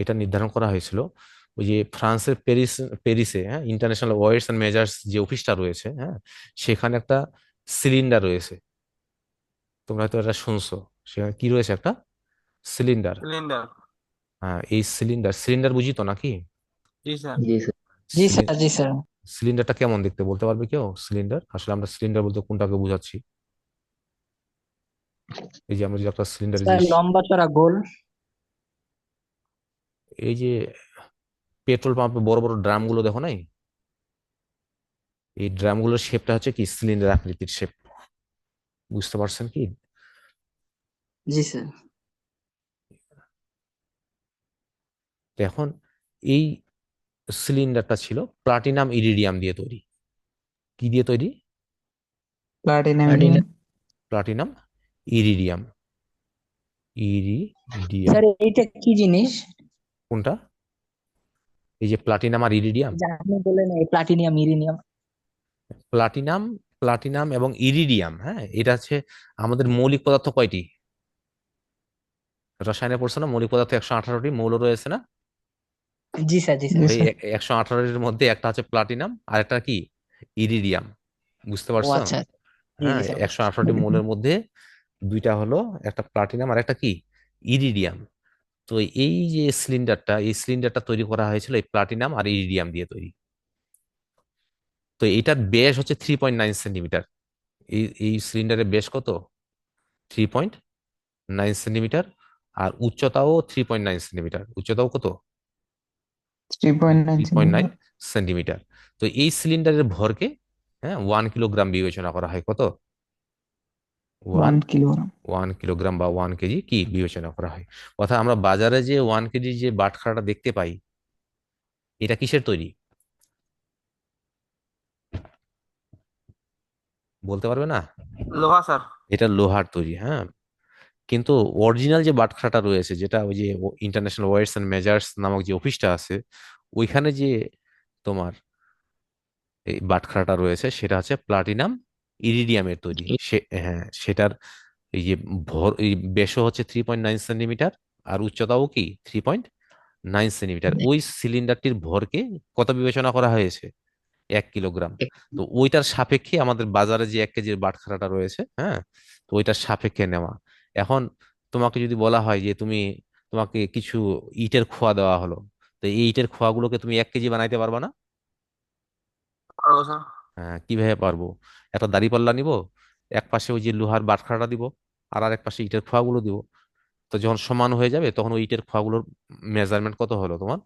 এটা নির্ধারণ করা হয়েছিল ওই যে ফ্রান্সের প্যারিসে, হ্যাঁ, ইন্টারন্যাশনাল ওয়েটস এন্ড মেজার্স যে অফিসটা রয়েছে, হ্যাঁ, সেখানে একটা সিলিন্ডার রয়েছে। তোমরা হয়তো এটা শুনছো, সেখানে কি রয়েছে একটা সিলিন্ডার। সিলিন্ডার। হ্যাঁ, এই সিলিন্ডার বুঝি তো নাকি? জি স্যার। জি স্যার। জি স্যার। জি স্যার। সিলিন্ডারটা কেমন দেখতে বলতে পারবে কেউ? সিলিন্ডার আসলে আমরা সিলিন্ডার বলতে কোনটাকে বোঝাচ্ছি? এই যে আমরা যে একটা সিলিন্ডার যে স্যার লম্বা চড়া গোল। এই যে পেট্রোল পাম্পে বড় বড় ড্রাম গুলো দেখো নাই, এই ড্রামগুলোর শেপটা হচ্ছে কি সিলিন্ডার আকৃতির শেপ। বুঝতে পারছেন কি? জি স্যার। তো এখন এই সিলিন্ডারটা ছিল প্লাটিনাম ইরিডিয়াম দিয়ে তৈরি। কি দিয়ে তৈরি? Platinum. Platinum iridium. Iridium sir এইটা কি জিনিস? কোনটা? এই যে প্লাটিনাম আর ইরিডিয়াম। যে আপনি বললেন এই প্লাটিনিয়াম ইরিনিয়াম। প্লাটিনাম প্লাটিনাম এবং ইরিডিয়াম, হ্যাঁ, এটা হচ্ছে আমাদের মৌলিক পদার্থ কয়টি? রসায়নে পড়ছো না, মৌলিক পদার্থ 118টি মৌল রয়েছে না? জি স্যার। জি স্যার। এই 118-এর মধ্যে একটা হচ্ছে প্লাটিনাম আর একটা কি ইরিডিয়াম। বুঝতে ও পারছো? আচ্ছা। জি হ্যাঁ, জি স্যার। 118টি মৌলের মধ্যে দুইটা হলো একটা প্লাটিনাম আর একটা কি ইরিডিয়াম। তো এই যে সিলিন্ডারটা, এই সিলিন্ডারটা তৈরি করা হয়েছিল এই প্লাটিনাম আর ইরিডিয়াম দিয়ে তৈরি। তো এটার ব্যাস হচ্ছে 3.9 সেন্টিমিটার। এই সিলিন্ডারের ব্যাস কত? 3.9 সেন্টিমিটার। আর উচ্চতাও 3.9 সেন্টিমিটার। উচ্চতাও কত? 3.9 3.9 সেন্টিমিটার। তো এই সিলিন্ডারের ভরকে, হ্যাঁ, 1 কিলোগ্রাম বিবেচনা করা হয়। কত? কিলোগ্রাম। 1 কিলোগ্রাম বা 1 কেজি কি বিবেচনা করা হয়। অর্থাৎ আমরা বাজারে যে 1 কেজি যে বাটখারাটা দেখতে পাই, এটা কিসের তৈরি বলতে পারবে না? লোহা স্যার। এটা লোহার তৈরি, হ্যাঁ। কিন্তু অরিজিনাল যে বাটখারাটা রয়েছে, যেটা ওই যে ইন্টারন্যাশনাল ওয়েটস অ্যান্ড মেজার্স নামক যে অফিসটা আছে, ওইখানে যে তোমার এই বাটখারাটা রয়েছে সেটা হচ্ছে প্লাটিনাম ইরিডিয়ামের তৈরি। হ্যাঁ, সেটার এই যে এই ব্যাসও হচ্ছে 3.9 সেন্টিমিটার, আর উচ্চতাও কি 3.9 সেন্টিমিটার। ওই সিলিন্ডারটির ভরকে কত বিবেচনা করা হয়েছে? 1 কিলোগ্রাম। তো ওইটার সাপেক্ষে আমাদের বাজারে যে 1 কেজির বাটখারাটা রয়েছে, হ্যাঁ, তো ওইটার সাপেক্ষে নেওয়া। এখন তোমাকে যদি বলা হয় যে তোমাকে কিছু ইটের খোয়া দেওয়া হলো, তো এই ইটের খোয়াগুলোকে তুমি 1 কেজি বানাইতে পারবা না? পারবো স্যার। হ্যাঁ, কিভাবে পারবো? একটা দাঁড়িপাল্লা নিব, এক পাশে ওই যে লোহার বাটখারাটা দিব, আর এক পাশে ইটের খোয়াগুলো দিব। তো যখন সমান হয়ে যাবে তখন ওই ইটের খোয়াগুলোর মেজারমেন্ট কত হলো তোমার?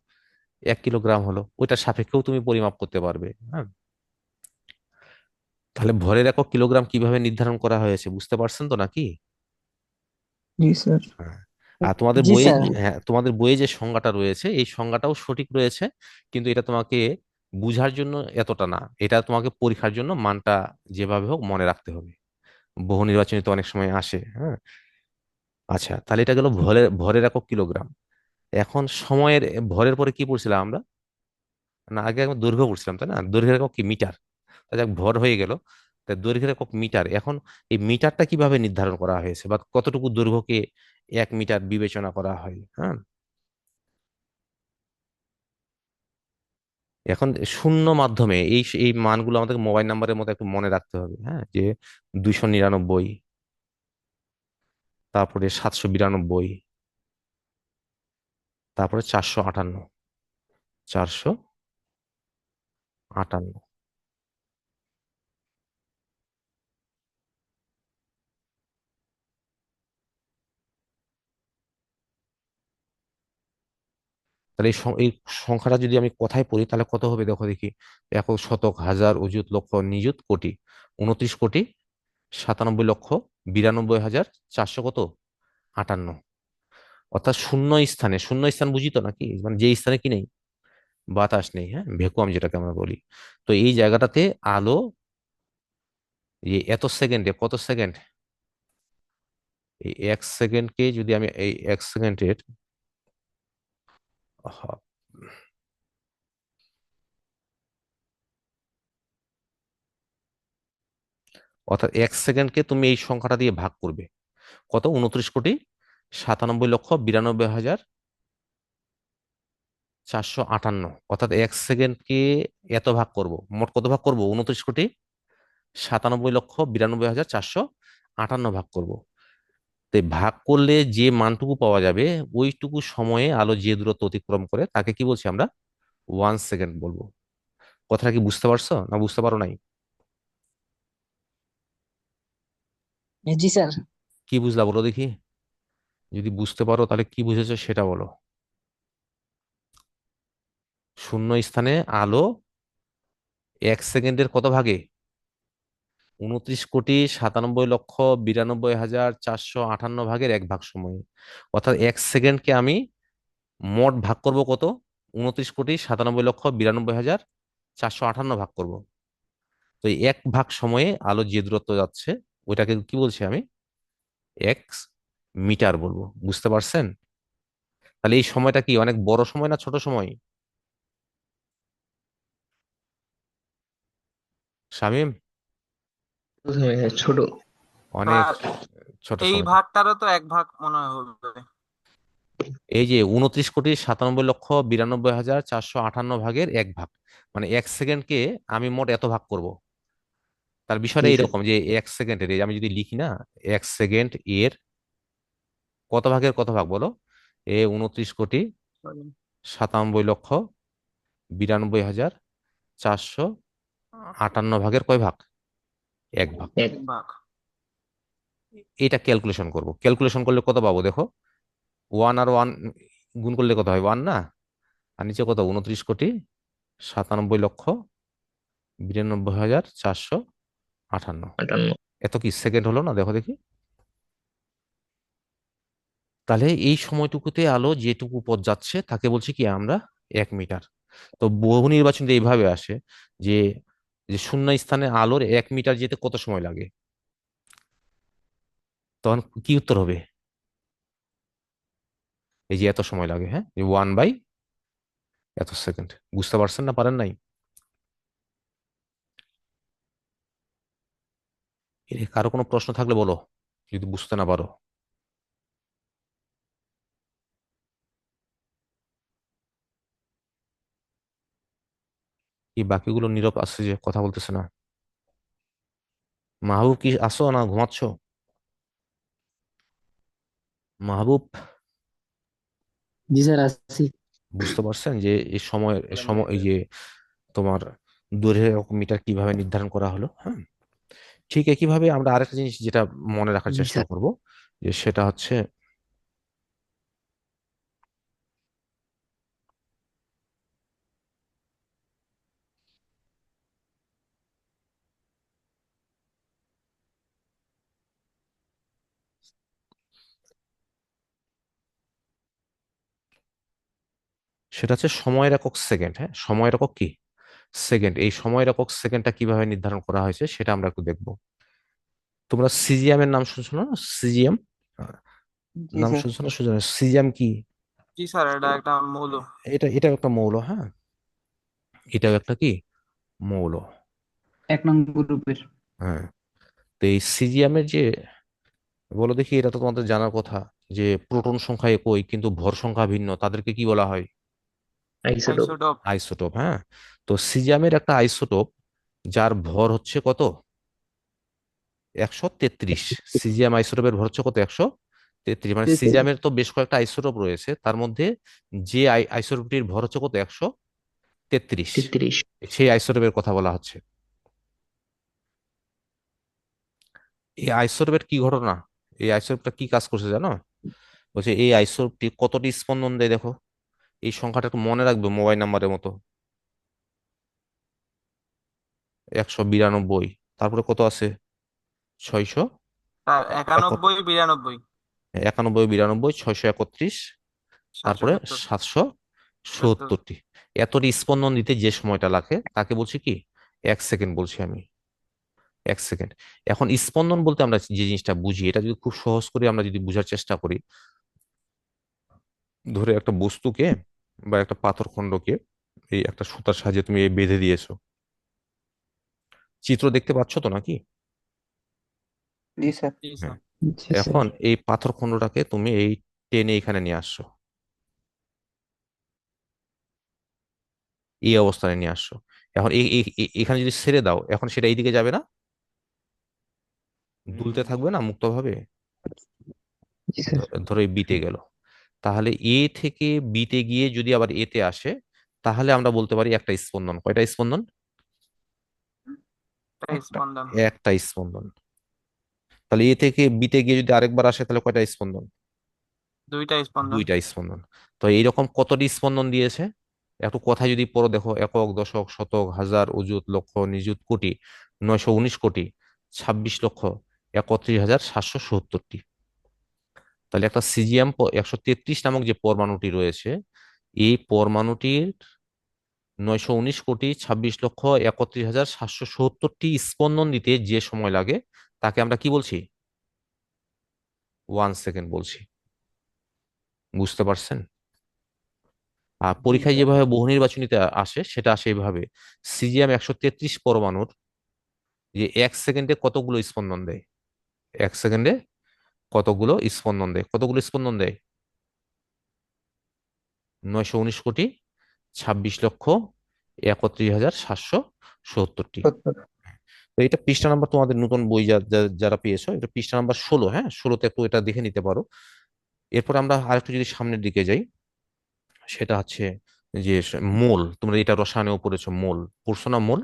1 কিলোগ্রাম হলো। ওইটার সাপেক্ষেও তুমি পরিমাপ করতে পারবে, হ্যাঁ। তাহলে ভরের একক কিলোগ্রাম কিভাবে নির্ধারণ করা হয়েছে বুঝতে পারছেন তো নাকি? জি স্যার। হ্যাঁ। আর তোমাদের জি বইয়ে, স্যার। হ্যাঁ, তোমাদের বইয়ে যে সংজ্ঞাটা রয়েছে এই সংজ্ঞাটাও সঠিক রয়েছে, কিন্তু এটা তোমাকে বুঝার জন্য এতটা না, এটা তোমাকে পরীক্ষার জন্য মানটা যেভাবে হোক মনে রাখতে হবে। বহু নির্বাচনী তো অনেক সময় আসে, হ্যাঁ। আচ্ছা, তাহলে এটা গেল ভরের ভরের একক কিলোগ্রাম। এখন সময়ের ভরের পরে কি পড়ছিলাম আমরা? না, আগে আমরা দৈর্ঘ্য পড়ছিলাম, তাই না? দৈর্ঘ্যের একক কি? মিটার। তা যাক, ভর হয়ে গেল। তা দৈর্ঘ্যের একক মিটার। এখন এই মিটারটা কিভাবে নির্ধারণ করা হয়েছে, বা কতটুকু দৈর্ঘ্যকে 1 মিটার বিবেচনা করা হয়, হ্যাঁ। এখন শূন্য মাধ্যমে এই এই মানগুলো আমাদের মোবাইল নাম্বারের মতো একটু মনে রাখতে হবে, হ্যাঁ, যে 299, তারপরে 792, তারপরে 458, 458। তাহলে এই সংখ্যাটা যদি আমি কথায় পড়ি তাহলে কত হবে দেখো দেখি। একক, শতক, হাজার, অযুত, লক্ষ, নিযুত, কোটি। 29,97,92,400 কত? 58। অর্থাৎ শূন্য স্থানে, শূন্য স্থান বুঝি তো নাকি, মানে যে স্থানে কি নেই, বাতাস নেই, হ্যাঁ, ভ্যাকুয়াম যেটাকে আমরা বলি। তো এই জায়গাটাতে আলো এত সেকেন্ডে, কত সেকেন্ড, এই 1 সেকেন্ডকে যদি আমি এই 1 সেকেন্ডের, অর্থাৎ 1 সেকেন্ডকে তুমি এই সংখ্যাটা দিয়ে ভাগ করবে। কত? 29,97,92,458। অর্থাৎ 1 সেকেন্ডকে এত ভাগ করব, মোট কত ভাগ করব? 29,97,92,458 ভাগ করব। তো এই ভাগ করলে যে মানটুকু পাওয়া যাবে, ওইটুকু সময়ে আলো যে দূরত্ব অতিক্রম করে তাকে কি বলছি আমরা? 1 সেকেন্ড বলবো। কথাটা কি বুঝতে পারছো না বুঝতে পারো নাই? জি স্যার। কি বুঝলা বলো দেখি। যদি বুঝতে পারো তাহলে কি বুঝেছো সেটা বলো। শূন্য স্থানে আলো 1 সেকেন্ডের কত ভাগে? 29,97,92,458 ভাগের 1 ভাগ সময়ে। অর্থাৎ 1 সেকেন্ডকে আমি মোট ভাগ করব কত? 29,97,92,458 ভাগ করব। তো এই 1 ভাগ সময়ে আলো যে দূরত্ব যাচ্ছে ওইটাকে কি বলছি আমি? 1 মিটার বলবো। বুঝতে পারছেন? তাহলে এই সময়টা কি অনেক বড় সময় না ছোট সময়? শামীম, হ্যাঁ, ছোট। অনেক স্যার ছোট এই সময়। ভাগটারও তো এক ভাগ মনে হয় হবে। এই যে 29,97,92,458 ভাগের 1 ভাগ, মানে 1 সেকেন্ডকে আমি মোট এত ভাগ করব। তার বিষয়টা জি স্যার। এরকম যে 1 সেকেন্ডের আমি যদি লিখি না, 1 সেকেন্ড এর কত ভাগের কত ভাগ বলো? 29,97,92,458 ভাগের কয় ভাগ? 1 ভাগ। এক। এক ভাগ। এটা ক্যালকুলেশন করব। ক্যালকুলেশন করলে কত পাবো দেখো। 1 আর 1 গুণ করলে কত হয়? 1 না? আর নিচে কত? 29,97,92,458। 58। এত কি সেকেন্ড হলো না দেখো দেখি। তাহলে এই সময়টুকুতে আলো যেটুকু পথ যাচ্ছে তাকে বলছি কি আমরা? 1 মিটার। তো বহু নির্বাচনীতে এইভাবে আসে যে যে শূন্য স্থানে আলোর 1 মিটার যেতে কত সময় লাগে, তখন কি উত্তর হবে? এই যে এত সময় লাগে, হ্যাঁ, 1/, এত সেকেন্ড। বুঝতে পারছেন না পারেন নাই? কারো কোনো প্রশ্ন থাকলে বলো, যদি বুঝতে না পারো। এই বাকিগুলো নীরব আছে, যে কথা বলতেছে না। মাহবুব কি আসো না ঘুমাচ্ছ? মাহবুব, জি স্যার আছি। বুঝতে পারছেন যে এই সময় এই যে তোমার দৈর্ঘ্যের একক মিটার কিভাবে নির্ধারণ করা হলো? হ্যাঁ, ঠিক একইভাবে আমরা আরেকটা জিনিস যেটা মনে রাখার জি চেষ্টা স্যার। করব, যে সেটা হচ্ছে সময়ের একক সেকেন্ড। হ্যাঁ, সময়ের একক কি? সেকেন্ড। এই সময়ের একক সেকেন্ডটা কিভাবে নির্ধারণ করা হয়েছে সেটা আমরা একটু দেখবো। তোমরা সিজিএম এর নাম শুনছো না? সিজিএম জি নাম স্যার। শুনছো না? শুনছো না? সিজিএম কি? জি স্যার, এটা একটা মৌল। এটা একটা মৌল। হ্যাঁ, এটাও একটা কি মৌল। 1 নং গ্রুপের। হ্যাঁ, তো এই সিজিএম এর যে, বলো দেখি, এটা তো তোমাদের জানার কথা, যে প্রোটন সংখ্যা একই কিন্তু ভর সংখ্যা ভিন্ন, তাদেরকে কি বলা হয়? আইসোটোপ। আইসোটোপ। আইসোটোপ। হ্যাঁ, তো সিজিএমের একটা আইসোটোপ যার ভর হচ্ছে কত? 133। সিজিএম আইসোটোপের ভর হচ্ছে কত? 133। মানে সিজিএমের তো বেশ কয়েকটা আইসোটোপ রয়েছে, তার মধ্যে যে আইসোটোপটির ভর হচ্ছে কত? 133। 33। সেই আইসোটোপের কথা বলা হচ্ছে। এই আইসোটোপের কি ঘটনা, এই আইসোটোপটা কি কাজ করছে জানো? বলছে এই আইসোটোপটি কতটি স্পন্দন দেয় দেখো। এই সংখ্যাটা একটু মনে রাখবে, মোবাইল নাম্বারের মতো। 192। তারপরে কত আছে? 600, তার 91, 92, 91, 92, 631, তারপরে 770, 70। 770টি। এতটি স্পন্দন দিতে যে সময়টা লাগে তাকে বলছি কি? 1 সেকেন্ড বলছি আমি। 1 সেকেন্ড। এখন স্পন্দন বলতে আমরা যে জিনিসটা বুঝি, এটা যদি খুব সহজ করে আমরা যদি বোঝার চেষ্টা করি, ধরে একটা বস্তুকে বা একটা পাথরখণ্ডকে এই একটা সুতার সাহায্যে তুমি এই বেঁধে দিয়েছো, চিত্র দেখতে পাচ্ছ তো নাকি? জি স্যার। জি হ্যাঁ, স্যার। জি স্যার। এখন এই পাথরখণ্ডটাকে তুমি এই টেনে এখানে নিয়ে আসছো, এই অবস্থায় নিয়ে আসছো। এখন এখানে যদি ছেড়ে দাও, এখন সেটা এইদিকে যাবে না? দুলতে থাকবে না মুক্তভাবে? জি স্যার। ধরো এই বিতে গেল, তাহলে এ থেকে বিতে গিয়ে যদি আবার এতে আসে, তাহলে আমরা বলতে পারি একটা স্পন্দন। কয়টা স্পন্দন? এটাই স্পন্দন। একটা স্পন্দন। তাহলে এ থেকে বিতে গিয়ে যদি আরেকবার আসে, তাহলে কয়টা স্পন্দন? দুইটা স্পন্দন। দুইটা স্পন্দন। তো এইরকম কতটি স্পন্দন দিয়েছে? একটু কথা যদি পড়ো দেখো, একক, দশক, শতক, হাজার, অযুত, লক্ষ, নিযুত, কোটি, 919 কোটি, 26,31,770টি। তাহলে একটা সিজিএম 133 নামক যে পরমাণুটি রয়েছে, এই পরমাণুটির 919 কোটি, 26,31,770টি স্পন্দন দিতে যে সময় লাগে তাকে আমরা কি বলছি? 1 সেকেন্ড বলছি। বুঝতে পারছেন? আর জি পরীক্ষায় স্যার। যেভাবে বহু নির্বাচনীতে আসে সেটা আসে এইভাবে, সিজিএম 133 পরমাণুর যে 1 সেকেন্ডে কতগুলো স্পন্দন দেয়, 1 সেকেন্ডে কতগুলো স্পন্দন দেয়, কতগুলো স্পন্দন দেয়? 919 কোটি, 26,31,770টি। 70। তো এটা পৃষ্ঠা নাম্বার, তোমাদের নতুন বই যারা পেয়েছো, এটা পৃষ্ঠা নাম্বার 16। হ্যাঁ, 16তে একটু এটা দেখে নিতে পারো। এরপর আমরা আরেকটু যদি সামনের দিকে যাই, সেটা হচ্ছে যে মোল। তোমরা এটা রসায়নেও পড়েছো, মোল পড়ছো না? মোল,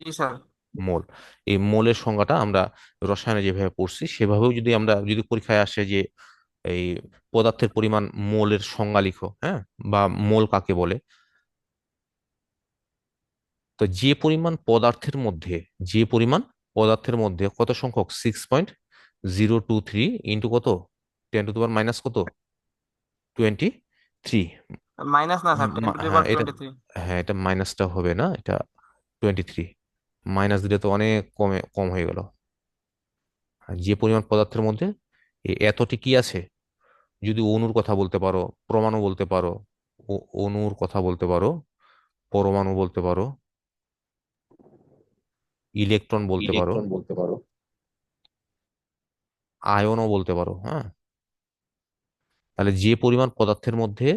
জি স্যার। মোল। এই মোলের সংজ্ঞাটা আমরা রসায়নে যেভাবে পড়ছি সেভাবেও যদি আমরা, যদি পরীক্ষায় আসে যে এই পদার্থের পরিমাণ মোলের সংজ্ঞা লিখো, হ্যাঁ, বা মোল কাকে বলে, তো যে পরিমাণ পদার্থের মধ্যে কত সংখ্যক 6.023 ইন্টু কত, 10⁻⁻ কত, 23, মাইনাস না স্যার, টেন টু দি হ্যাঁ পাওয়ার এটা, 23। হ্যাঁ এটা মাইনাসটা হবে না, এটা 23। মাইনাস দিলে তো অনেক কম হয়ে গেল। আর যে পরিমাণ পদার্থের মধ্যে এতটি কি আছে, যদি অণুর কথা বলতে পারো, পরমাণু বলতে পারো, অণুর কথা বলতে পারো, পরমাণু বলতে পারো, ইলেকট্রন বলতে পারো, আয়নও বলতে পারো, হ্যাঁ। তাহলে যে পরিমাণ পদার্থের মধ্যে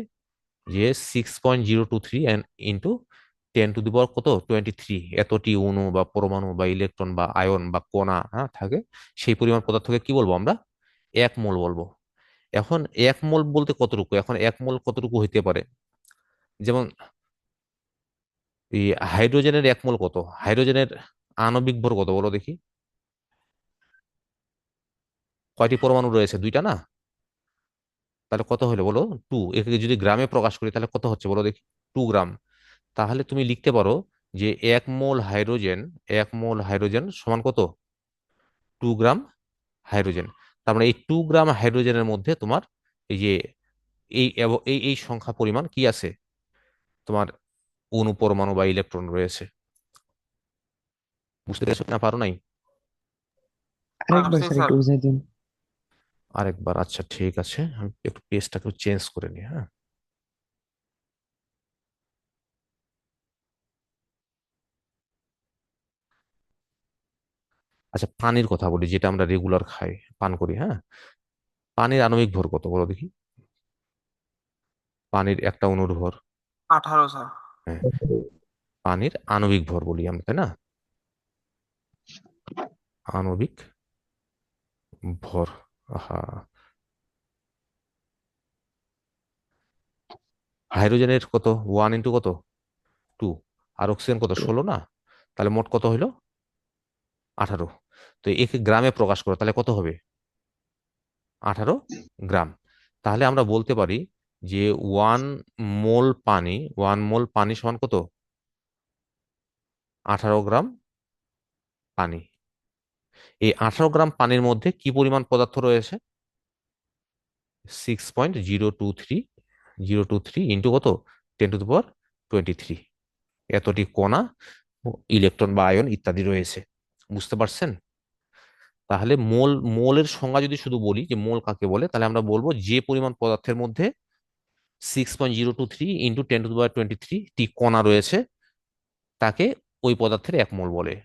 যে 6.023 ইন্টু 10⁻³ কত 23 এতটি অণু বা পরমাণু বা ইলেকট্রন বা আয়ন বা কণা, হ্যাঁ, থাকে, সেই পরিমাণ পদার্থকে কি বলবো আমরা? 1 মোল বলবো। এখন 1 মোল বলতে কতটুকু, এখন 1 মোল কতটুকু হইতে পারে? যেমন এই হাইড্রোজেনের 1 মোল কত? হাইড্রোজেনের আণবিক ভর কত বলো দেখি? কয়টি পরমাণু রয়েছে? দুইটা না? তাহলে কত হলো বলো? 2। একে যদি গ্রামে প্রকাশ করি তাহলে কত হচ্ছে বলো দেখি? 2 গ্রাম। তাহলে তুমি লিখতে পারো যে 1 মোল হাইড্রোজেন সমান কত? 2 গ্রাম হাইড্রোজেন। তার মানে এই 2 গ্রাম হাইড্রোজেনের মধ্যে তোমার এই যে এই সংখ্যা পরিমাণ কি আছে তোমার, অণু পরমাণু বা ইলেকট্রন রয়েছে। বুঝতে পেরেছো না? পারো নাই? আরেকবার পারছি স্যার স্যার। একটু বুঝাই দিন। আরেকবার? আচ্ছা ঠিক আছে, আমি একটু পেজটাকে চেঞ্জ করে নিই, হ্যাঁ। আচ্ছা পানির কথা বলি, যেটা আমরা রেগুলার খাই, পান করি, হ্যাঁ। পানির আণবিক ভর কত বলো দেখি? পানির একটা অণুর ভর? 18 স্যার। হ্যাঁ, পানির আণবিক ভর বলি আমরা, তাই না? আণবিক ভর। হ্যাঁ। হাইড্রোজেনের কত? 1 ইন্টু কত? 2। আর অক্সিজেন কত? 16 না? তাহলে মোট কত হইলো? 18। তো একে গ্রামে প্রকাশ করো তাহলে কত হবে? 18 গ্রাম। তাহলে আমরা বলতে পারি যে 1 মোল পানি সমান কত? 18 গ্রাম পানি। এই 18 গ্রাম পানির মধ্যে কি পরিমাণ পদার্থ রয়েছে? 6.023 ইন্টু কত? 10⁻23। এতটি কণা, ইলেকট্রন বা আয়ন ইত্যাদি রয়েছে। বুঝতে পারছেন? তাহলে মোলের সংজ্ঞা যদি শুধু বলি যে মোল কাকে বলে, তাহলে আমরা বলবো যে পরিমাণ পদার্থের মধ্যে 6.023 ইন্টু 10⁻23 টি কণা রয়েছে তাকে ওই পদার্থের 1 মোল বলে।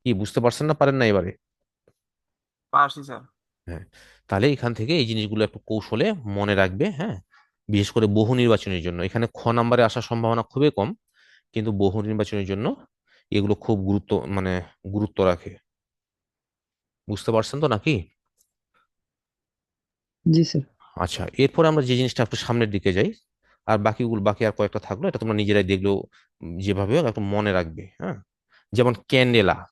কি বুঝতে পারছেন না পারেন না এবারে? পারছি স্যার। হ্যাঁ। তাহলে এখান থেকে এই জিনিসগুলো একটু কৌশলে মনে রাখবে, হ্যাঁ। বিশেষ করে বহু নির্বাচনের জন্য এখানে নাম্বারে আসার সম্ভাবনা খুবই কম, কিন্তু বহু নির্বাচনের জন্য এগুলো খুব গুরুত্ব রাখে। বুঝতে পারছেন তো নাকি? জি স্যার। আচ্ছা এরপরে আমরা যে জিনিসটা একটু সামনের দিকে যাই, আর বাকি আর কয়েকটা থাকলো, এটা তোমরা নিজেরাই দেখলেও যেভাবে হোক একটু মনে রাখবে, হ্যাঁ। যেমন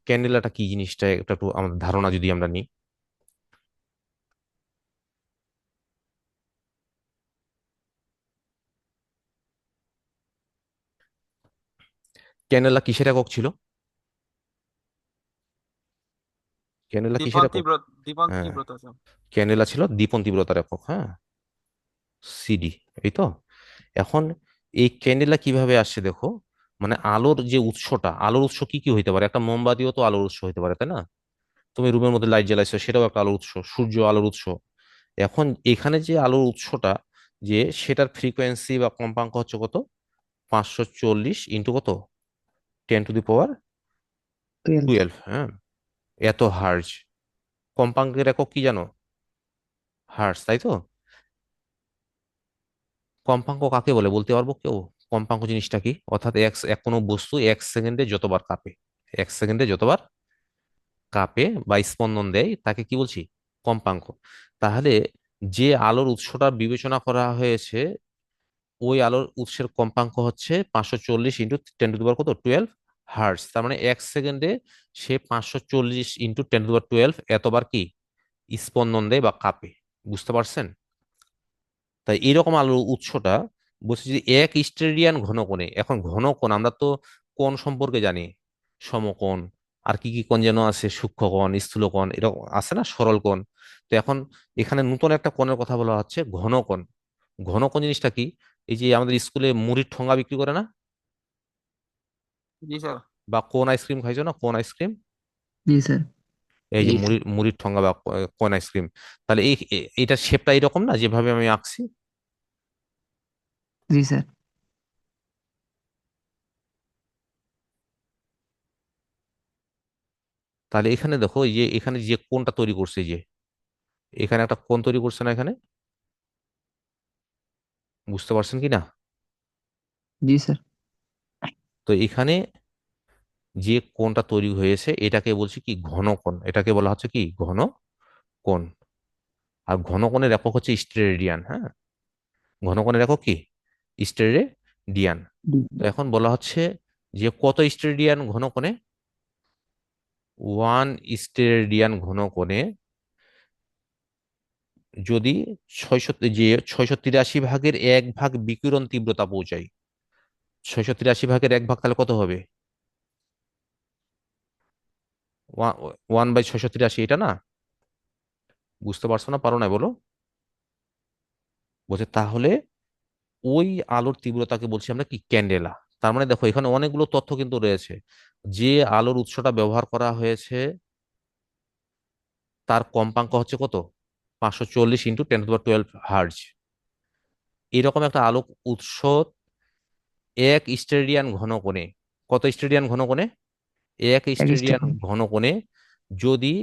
ক্যান্ডেলাটা কি জিনিসটা এটা একটু আমাদের ধারণা যদি আমরা নিই। ক্যান্ডেলা কিসের একক ছিল? ক্যান্ডেলা কিসের একক? দীপন হ্যাঁ, তীব্রতা স্যার। ক্যান্ডেলা ছিল দীপন তীব্রতার একক, হ্যাঁ, সিডি। এই তো। এখন এই ক্যান্ডেলা কিভাবে আসছে দেখো, মানে আলোর উৎস কি কি হইতে পারে? একটা মোমবাতিও তো আলোর উৎস হইতে পারে, তাই না? তুমি রুমের মধ্যে লাইট জ্বালাইছো, সেটাও একটা আলোর উৎস, সূর্য আলোর উৎস। এখন এখানে যে আলোর উৎসটা, যে সেটার ফ্রিকোয়েন্সি বা কম্পাঙ্ক হচ্ছে কত? 540 ইন্টু কত? 10⁻12। 12। হ্যাঁ, এত হার্জ। কম্পাঙ্কের একক কি জানো? হার্জ, তাই তো? কম্পাঙ্ক কাকে বলে বলতে পারবো কেউ? কম্পাঙ্ক জিনিসটা কি? অর্থাৎ কোনো বস্তু 1 সেকেন্ডে যতবার কাঁপে, 1 সেকেন্ডে যতবার কাঁপে বা স্পন্দন দেয় তাকে কি বলছি? কম্পাঙ্ক। তাহলে যে আলোর উৎসটা বিবেচনা করা হয়েছে, ওই আলোর উৎসের কম্পাঙ্ক হচ্ছে 540 ইন্টু 10⁻12 হার্টজ। তার মানে 1 সেকেন্ডে সে 540 ইন্টু 10⁻12 এতবার কি স্পন্দন দেয় বা কাঁপে। বুঝতে পারছেন? তাই এইরকম আলোর উৎসটা বলছি যে 1 স্টেরিয়ান ঘনকোণে। এখন ঘনকোণ আমরা তো কোণ সম্পর্কে জানি, সমকোণ, আর কি কি কোণ যেন আছে, সূক্ষ্মকোণ, স্থূলকোণ, এরকম আছে না, সরল কোণ। তো এখন এখানে নতুন একটা কোণের কথা বলা হচ্ছে, ঘনকোণ। ঘন কোণ জিনিসটা কি? এই যে আমাদের স্কুলে মুড়ির ঠোঙ্গা বিক্রি করে না, জি স্যার। বা কোন আইসক্রিম খাইছো না, কোন আইসক্রিম, জি স্যার। এই যে জি মুড়ির মুড়ির ঠোঙ্গা বা কোন আইসক্রিম, তাহলে এটার শেপটা এরকম না যেভাবে আমি আঁকছি। জি স্যার। তাহলে এখানে দেখো, এই যে এখানে যে কোণটা তৈরি করছে, এই যে এখানে একটা কোণ তৈরি করছে না এখানে, বুঝতে পারছেন কি না? জি স্যার। তো এখানে যে কোণটা তৈরি হয়েছে এটাকে বলছি কি ঘন কোণ, এটাকে বলা হচ্ছে কি ঘন কোণ। আর ঘন কোণের একক হচ্ছে স্টেরেডিয়ান, হ্যাঁ, ঘন কোণের একক কি স্টেরেডিয়ান। তো এখন বলা হচ্ছে যে কত স্টেরেডিয়ান ঘন কোণে, 1 স্টেরেডিয়ান ঘন কোণে যদি 683 ভাগের 1 ভাগ বিকিরণ তীব্রতা পৌঁছায়, 683 ভাগের 1 ভাগ তাহলে কত হবে? 1/683, এটা না? বুঝতে পারছো না, পারো না বলো? বলছে তাহলে ওই আলোর তীব্রতাকে বলছি আমরা কি ক্যান্ডেলা। তার মানে দেখো এখানে অনেকগুলো তথ্য কিন্তু রয়েছে। যে আলোর উৎসটা ব্যবহার করা হয়েছে তার কম্পাঙ্ক হচ্ছে কত, 540 × 10⁻12 হার্জ। এরকম একটা আলোক উৎস 1 স্টেরেডিয়ান ঘন কোণে, কত স্টেরেডিয়ান ঘন কোণে, 1 স্টেরেডিয়ান স্টেপ। ঘন কোণে যদি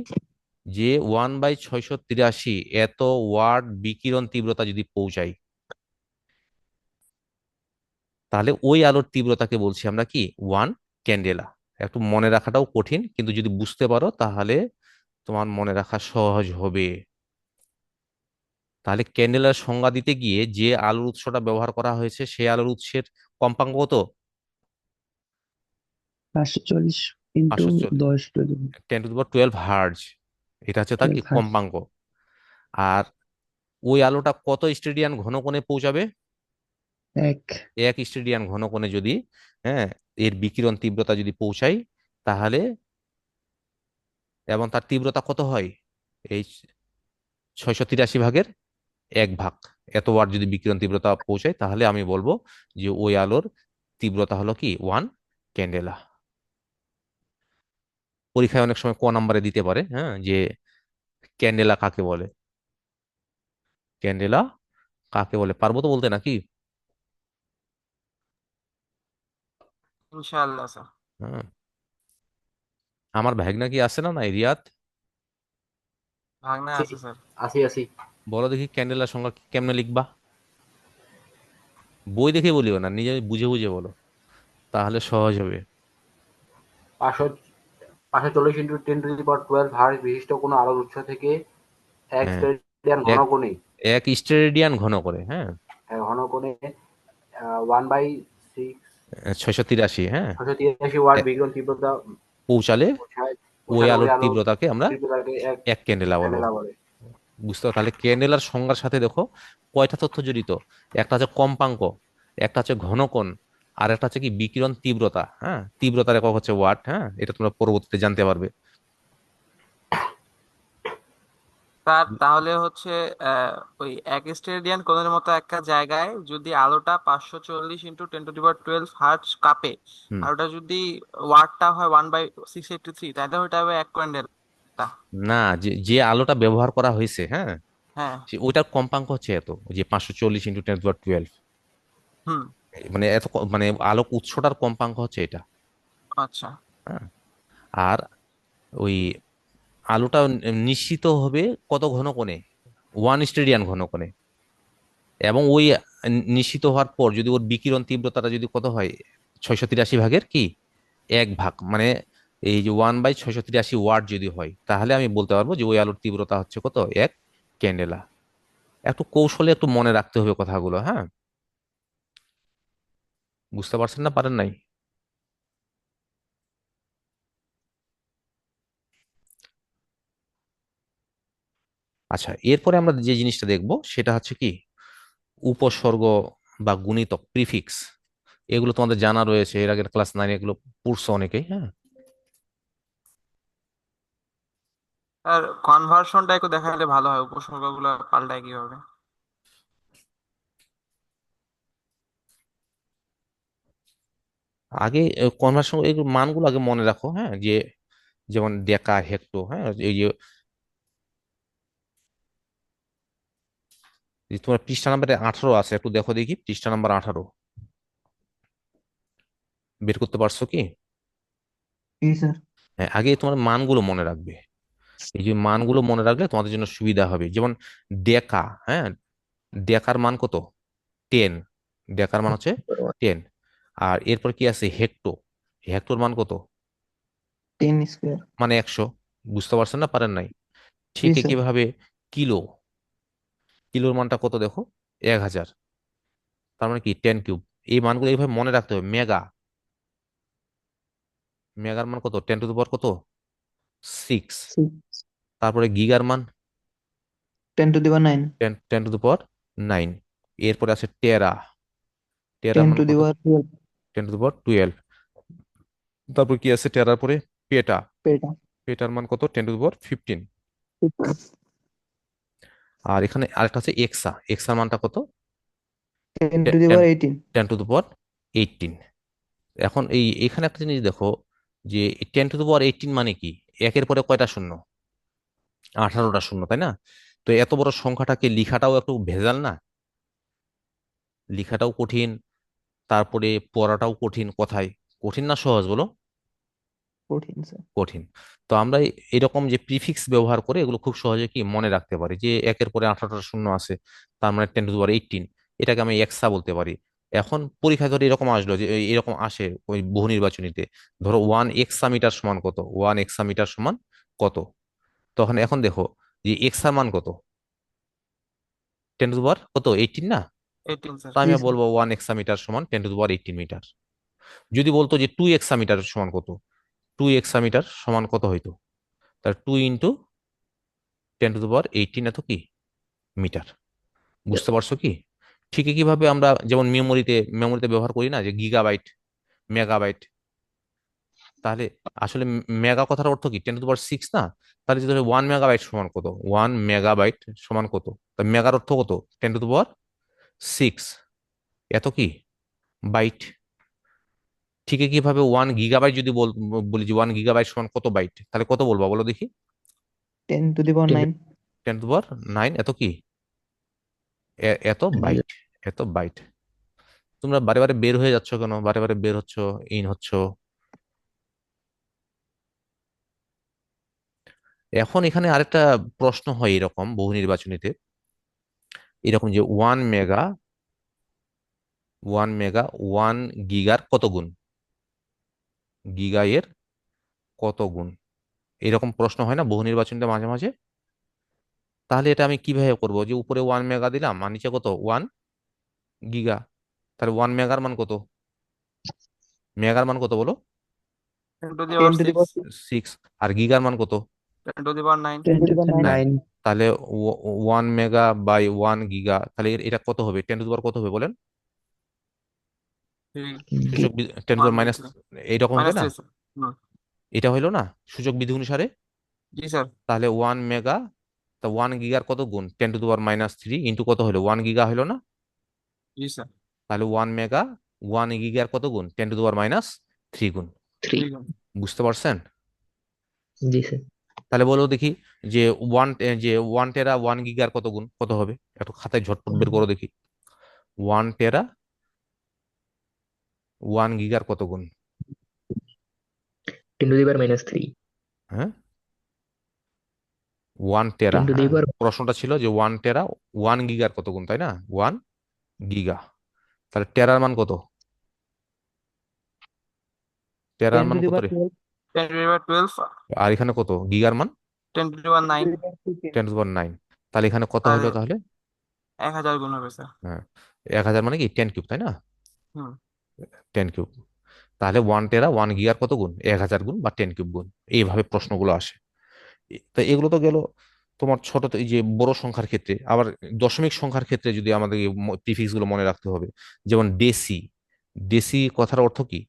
যে 1/683 এত ওয়াট বিকিরণ তীব্রতা যদি পৌঁছায়, তাহলে ওই আলোর তীব্রতাকে বলছি আমরা কি ক্যান্ডেলা। একটু মনে রাখাটাও কঠিন, কিন্তু যদি বুঝতে পারো তাহলে তোমার মনে রাখা সহজ হবে। তাহলে ক্যান্ডেলার সংজ্ঞা দিতে গিয়ে যে আলোর উৎসটা ব্যবহার করা হয়েছে সেই আলোর উৎসের কম্পাঙ্ক কত, 540 ইন্টু 540, 10 ×10⁻12 হার্জ, এটা হচ্ছে তার কি 12 হার্জ। কম্পাঙ্ক। আর ওই আলোটা কত স্টেডিয়ান ঘন কোণে পৌঁছাবে, এক 1 স্টেডিয়ান ঘন কোণে যদি, হ্যাঁ, এর বিকিরণ তীব্রতা যদি পৌঁছায়, তাহলে এবং তার তীব্রতা কত হয়, এই 683 ভাগের 1 ভাগ, এত ওয়াট যদি বিকিরণ তীব্রতা পৌঁছায়, তাহলে আমি বলবো যে ওই আলোর তীব্রতা হলো কি ক্যান্ডেলা। পরীক্ষায় অনেক সময় ক নাম্বারে দিতে পারে, হ্যাঁ, যে ক্যান্ডেলা কাকে বলে, ক্যান্ডেলা কাকে বলে, পারবো তো বলতে নাকি? ইনশাআল্লাহ স্যার। হ্যাঁ, আমার ভাগনা কি আছে না, নাই রিয়াদ? ভাগনা আসি আছে স্যার। আসি আসি। বলো দেখি ক্যান্ডেলার সংজ্ঞা কেমনে লিখবা, বই দেখে বলিও না, নিজে বুঝে বুঝে বলো, তাহলে সহজ হবে। 540 × 10⁻12 হার্জ বিশিষ্ট কোনো আলোর উৎস থেকে এক হ্যাঁ, স্টেরেডিয়ান ঘন এক কোণে, 1 স্টেরেডিয়ান ঘন করে, হ্যাঁ, ঘন কোণে 1/6 683, হ্যাঁ, 683 ওয়াট এ- বিকিরণ তীব্রতা পৌঁছালে পৌঁছায় ওই পৌঁছালে ওই আলোর আলোর তীব্রতাকে আমরা তীব্রতাকে এক 1 ক্যান্ডেলা বলো। ক্যান্ডেলা বলে। বুঝতে পারো? তাহলে ক্যান্ডেলার সংজ্ঞার সাথে দেখো কয়টা তথ্য জড়িত, একটা হচ্ছে কম্পাঙ্ক, একটা হচ্ছে ঘনকোণ, আর একটা হচ্ছে কি বিকিরণ তীব্রতা, হ্যাঁ, তীব্রতার একক হচ্ছে ওয়াট, হ্যাঁ, এটা তোমরা পরবর্তীতে জানতে পারবে। স্যার তাহলে হচ্ছে আহ, ওই 1 স্টেডিয়ান কোণের মতো একটা জায়গায় যদি আলোটা 540 × 10⁻12 হার্টজ কাঁপে, হুম, আর ওটা যদি ওয়াটটা হয় 1/683, তাহলে ওটা হবে 1 ক্যান্ডেল। না, যে যে আলোটা ব্যবহার করা হয়েছে, হ্যাঁ, হ্যাঁ। ওইটার কম্পাঙ্ক হচ্ছে এত, যে 540 × 10⁻12, হুম। মানে এত মানে আলোক উৎসটার কম্পাঙ্ক হচ্ছে এটা, আচ্ছা। হ্যাঁ। আর ওই আলোটা নিশ্চিত হবে কত ঘন কোণে, 1 স্টেডিয়ান ঘন কোণে, এবং ওই নিশ্চিত হওয়ার পর যদি ওর বিকিরণ তীব্রতাটা যদি কত হয়, 683 ভাগের 1 ভাগ, মানে এই যে 1/683 ওয়াট যদি হয়, তাহলে আমি বলতে পারবো যে ওই আলোর তীব্রতা হচ্ছে কত, 1 ক্যান্ডেলা। একটু কৌশলে একটু মনে রাখতে হবে কথাগুলো, হ্যাঁ, বুঝতে পারছেন না, পারেন নাই? আচ্ছা, এরপরে আমরা যে জিনিসটা দেখব সেটা হচ্ছে কি উপসর্গ বা গুণিতক, প্রিফিক্স। এগুলো তোমাদের জানা রয়েছে, এর আগের ক্লাস 9 এগুলো পড়ছো অনেকেই, হ্যাঁ। আর কনভার্সনটা একটু দেখালে ভালো হয়, উপসর্গগুলো পাল্টায় কিভাবে। আগে কনভার্সন এই মানগুলো আগে মনে রাখো, হ্যাঁ, যে যেমন ডেকা হেক্টো, হ্যাঁ, এই যে যে তোমার পৃষ্ঠা নাম্বারে 18 আছে, একটু দেখো দেখি পৃষ্ঠা নাম্বার 18 বের করতে পারছো কি? জি স্যার। হ্যাঁ, আগে তোমার মানগুলো মনে রাখবে। এই যে মানগুলো মনে রাখলে তোমাদের জন্য সুবিধা হবে। যেমন ডেকা, হ্যাঁ, ডেকার মান কত? 10। ডেকার মান হচ্ছে 10। আর এরপর কি আছে? হেক্টো। হেক্টোর মান কত? 10 স্কোয়ার। মানে 100। বুঝতে পারছেন না? পারেন নাই? জি ঠিক স্যার। একইভাবে কিলো, কিলোর মানটা কত দেখো? 1000। তার মানে কি 10 কিউব। এই মানগুলো এইভাবে মনে রাখতে হবে। মেগা, মেগার মান কত? 10 টু দি পাওয়ার কত? 6। তারপরে গিগার মান 10 to the power 9। 10 10 to the পাওয়ার 9। এরপরে আছে টেরা, টেরার টেন মান টু দি কত? পাওয়ার 12। 10 টু দি পাওয়ার 12। তারপর কি আছে টেরার পরে? পেটা, পেটা। পেটার মান কত? 10 টু দি পাওয়ার 15। আর এখানে আরেকটা আছে এক্সা, এক্সার মানটা কত? Ten to the ten power 18। 10 to the power 18। এখন এখানে একটা জিনিস দেখো, যে 10 টু দি পাওয়ার 18 মানে কি? একের পরে কয়টা শূন্য? 18টা শূন্য, তাই না? তো এত বড় সংখ্যাটাকে লিখাটাও একটু ভেজাল না? লিখাটাও কঠিন, তারপরে পড়াটাও কঠিন। কথায় কঠিন না সহজ বলো? 14 স্যার। কঠিন। তো আমরা এরকম যে প্রিফিক্স ব্যবহার করে এগুলো খুব সহজে কি মনে রাখতে পারি, যে একের পরে 18টা শূন্য আছে, তার মানে 10 টু দি পাওয়ার 18। এটাকে আমি এক্সা বলতে পারি। এখন পরীক্ষায় ধরে এরকম আসলো, যে এরকম আসে ওই বহু নির্বাচনীতে, ধরো 1 এক্সামিটার সমান কত? 1 এক্সামিটার সমান কত? তখন এখন দেখো যে এক্সার মান কত? 10 টু দি পাওয়ার কত? 18 না? 18 স্যার। তো আমি জি স্যার। বলবো 1 এক্সামিটার সমান 10 টু দি পাওয়ার 18 মিটার। যদি বলতো যে 2 এক্সামিটার সমান কত? 2 এক্সামিটার সমান কত হইতো? তার 2 ইন্টু 10 টু দি পাওয়ার 18 এত কি মিটার। বুঝতে পারছো কি? ঠিক কিভাবে আমরা যেমন মেমোরিতে ব্যবহার করি না, যে গিগাবাইট, মেগাবাইট। তাহলে আসলে মেগা কথার অর্থ কি? 10 টু দি পাওয়ার 6 না? তাহলে যদি 1 মেগাবাইট সমান কত? 1 মেগাবাইট সমান কত? তা মেগার অর্থ কত? 10 টু দি পাওয়ার 6 এত কি বাইট। ঠিক কিভাবে 1 গিগাবাইট যদি বলি যে 1 গিগাবাইট সমান কত বাইট, তাহলে কত বলবো বলো দেখি? 10 to the power 9। 10 to the পাওয়ার 9 এত কি এত বাইট, এত বাইট। তোমরা বারে বারে বের হয়ে যাচ্ছ কেন? বারে বারে বের হচ্ছ, ইন হচ্ছ। এখন এখানে আরেকটা প্রশ্ন হয় এরকম বহু নির্বাচনীতে, এরকম যে 1 মেগা 1 গিগার কত গুণ? গিগা এর কত গুণ? এরকম প্রশ্ন হয় না বহু নির্বাচনীতে মাঝে মাঝে? তাহলে এটা আমি কিভাবে করব? যে উপরে 1 মেগা দিলাম আর নিচে কত? 1 গিগা। তাহলে 1 মেগার মান কত? মেগার মান কত বলো? 10 to the ten power to the 6। পাওয়ার 6। আর গিগার মান কত? 10 to the power 9। 10 to the পাওয়ার 9। 9। তাহলে 1 মেগা বাই 1 গিগা, তাহলে এটা কত হবে? 10 টু দি পাওয়ার কত হবে বলেন? 3 সূচক 10 টু দি পাওয়ার মাইনাস 1 এইরকম হবে মাইনাস না? 3 স্যার। এটা হইলো না সূচক বিধি অনুসারে? জি স্যার। তাহলে 1 মেগা, তা 1 গিগার কত গুণ? 10 টু দি পাওয়ার-3 ইন্টু কত হলো? 1 গিগা হলো না? জি স্যার। তাহলে 1 মেগা 1 গিগার কত গুণ? 10 টু দি পাওয়ার-3 গুণ। 3। বুঝতে পারছেন? জি স্যার। তাহলে বলো দেখি, যে যে 1 টেরা 1 গিগার কত গুণ? কত হবে? একটু খাতায় ঝটপট বের করো দেখি। 1 টেরা 1 গিগার কত গুণ? 10 টু দি পাওয়ার-3। হ্যাঁ, 1 টেরা, 10 টু দি হ্যাঁ, পাওয়ার। প্রশ্নটা ছিল যে 1 টেরা 1 গিগার কত গুণ, তাই না? 1 গিগা। তাহলে টেরার মান কত? টেরার 10 মান টু দি কত পাওয়ার রে? 12। 10 টু দি পাওয়ার 12। আর এখানে কত গিগার মান? 10 to the power 9। 10 to the পাওয়ার 9। তাহলে এখানে কত তাহলে হলো তাহলে? 1000 গুণ হবে স্যার। হ্যাঁ, 1000 মানে কি 10 কিউব, তাই না? হুম। 10 কিউব। তাহলে 1 টেরা 1 গিগার কত গুণ? 1000 গুণ বা 10 কিউব গুণ। এইভাবে প্রশ্নগুলো আসে। তো এগুলো তো গেল তোমার ছোট এই যে বড় সংখ্যার ক্ষেত্রে। আবার দশমিক সংখ্যার ক্ষেত্রে যদি আমাদের প্রিফিক্স গুলো মনে রাখতে হবে। যেমন ডেসি, ডেসি কথার অর্থ কি?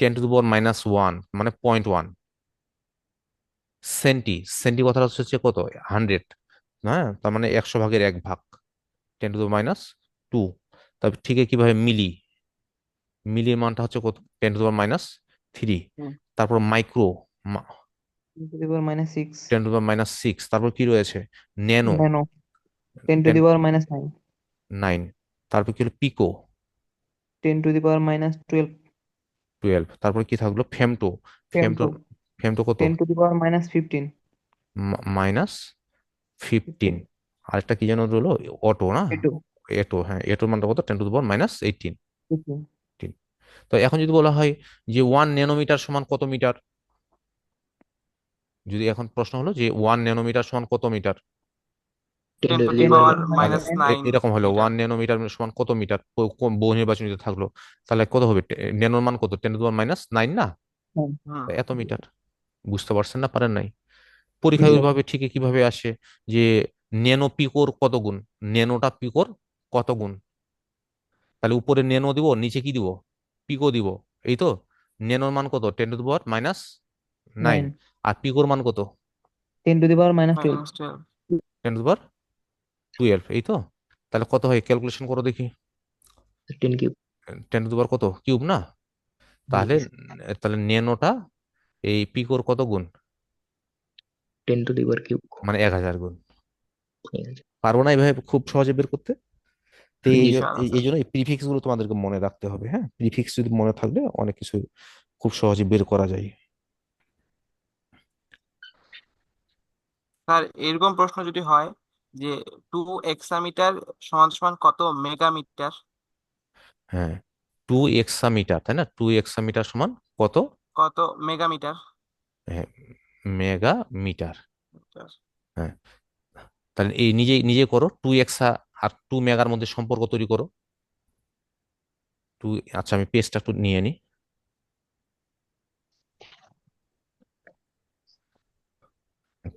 10 টু দি পাওয়ার-1 মানে 0.1। সেন্টি, সেন্টি কথাটা হচ্ছে কত? 100। হ্যাঁ, তার মানে 100 ভাগের 1 ভাগ। 10 টু দি মাইনাস 2। তবে ঠিক কিভাবে মিলি, মিলির মানটা হচ্ছে কত, 10⁻³ হুম। তারপর মাইক্রো 10⁻⁶। 10⁻⁶, তারপর কি রয়েছে, ন্যানো ন্যানো 10⁻⁹। 10⁹, তারপর কি হলো পিকো 10⁻12। 12, তারপর কি থাকলো ফেমটো, ফেমটো ফেমটো ফেমটো কত, 10⁻15। -15। আরেকটা কি যেন রইলো, অটো না, এটু এটো, হ্যাঁ এটোর মানটা কত, 10⁻18। 15। তো এখন যদি বলা হয় যে 1 ন্যানোমিটার সমান কত মিটার, যদি এখন প্রশ্ন হলো যে 1 ন্যানোমিটার সমান কত মিটার, 10⁻⁻9 এরকম হলো মিটার। 1 ন্যানোমিটার সমান কত মিটার, বহু নির্বাচনীতে থাকলো, তাহলে কত হবে, ন্যানোর মান কত, 10⁻⁹ না, হুম। হুম। তো এত মিটার। বুঝতে পারছেন না, পারেন নাই? পরীক্ষায় বুঝলাম। ওইভাবে ঠিকই কিভাবে আসে যে ন্যানো পিকোর কত গুণ, ন্যানোটা পিকোর কত গুণ, তাহলে উপরে ন্যানো দিব, নিচে কি দিব, পিকো দিব, এই তো। ন্যানোর মান কত, 10⁻⁹, 9। আর পিকোর মান কত, 10⁻12। -12। 10⁻12, এই তো। তাহলে কত হয়, ক্যালকুলেশন করো দেখি, 10 কিউব। 10 কত কিউব না, তাহলে Yes. তাহলে ন্যানোটা এই পিকোর কত গুণ, 10⁻³ মানে 1000 গুণ। পারবো না এইভাবে খুব সহজে বের করতে? তো ইনশাআল্লাহ এই স্যার। জন্য এই প্রিফিক্স গুলো তোমাদেরকে মনে রাখতে হবে, হ্যাঁ, প্রিফিক্স যদি মনে থাকলে অনেক কিছু খুব সহজে বের করা যায়। স্যার এরকম প্রশ্ন যদি হয় যে 2 হেক্সামিটার সমান সমান কত মেগামিটার, হ্যাঁ, 2 হেক্সামিটার, তাই না, 2 হেক্সামিটার সমান কত, কত মেগামিটার। হ্যাঁ, মেগামিটার। হ্যাঁ, তাহলে এই নিজে নিজে করো, 2 হেক্সা আর 2 মেগার মধ্যে সম্পর্ক তৈরি করো। টু, আচ্ছা আমি পেজটা একটু নিয়ে নিই।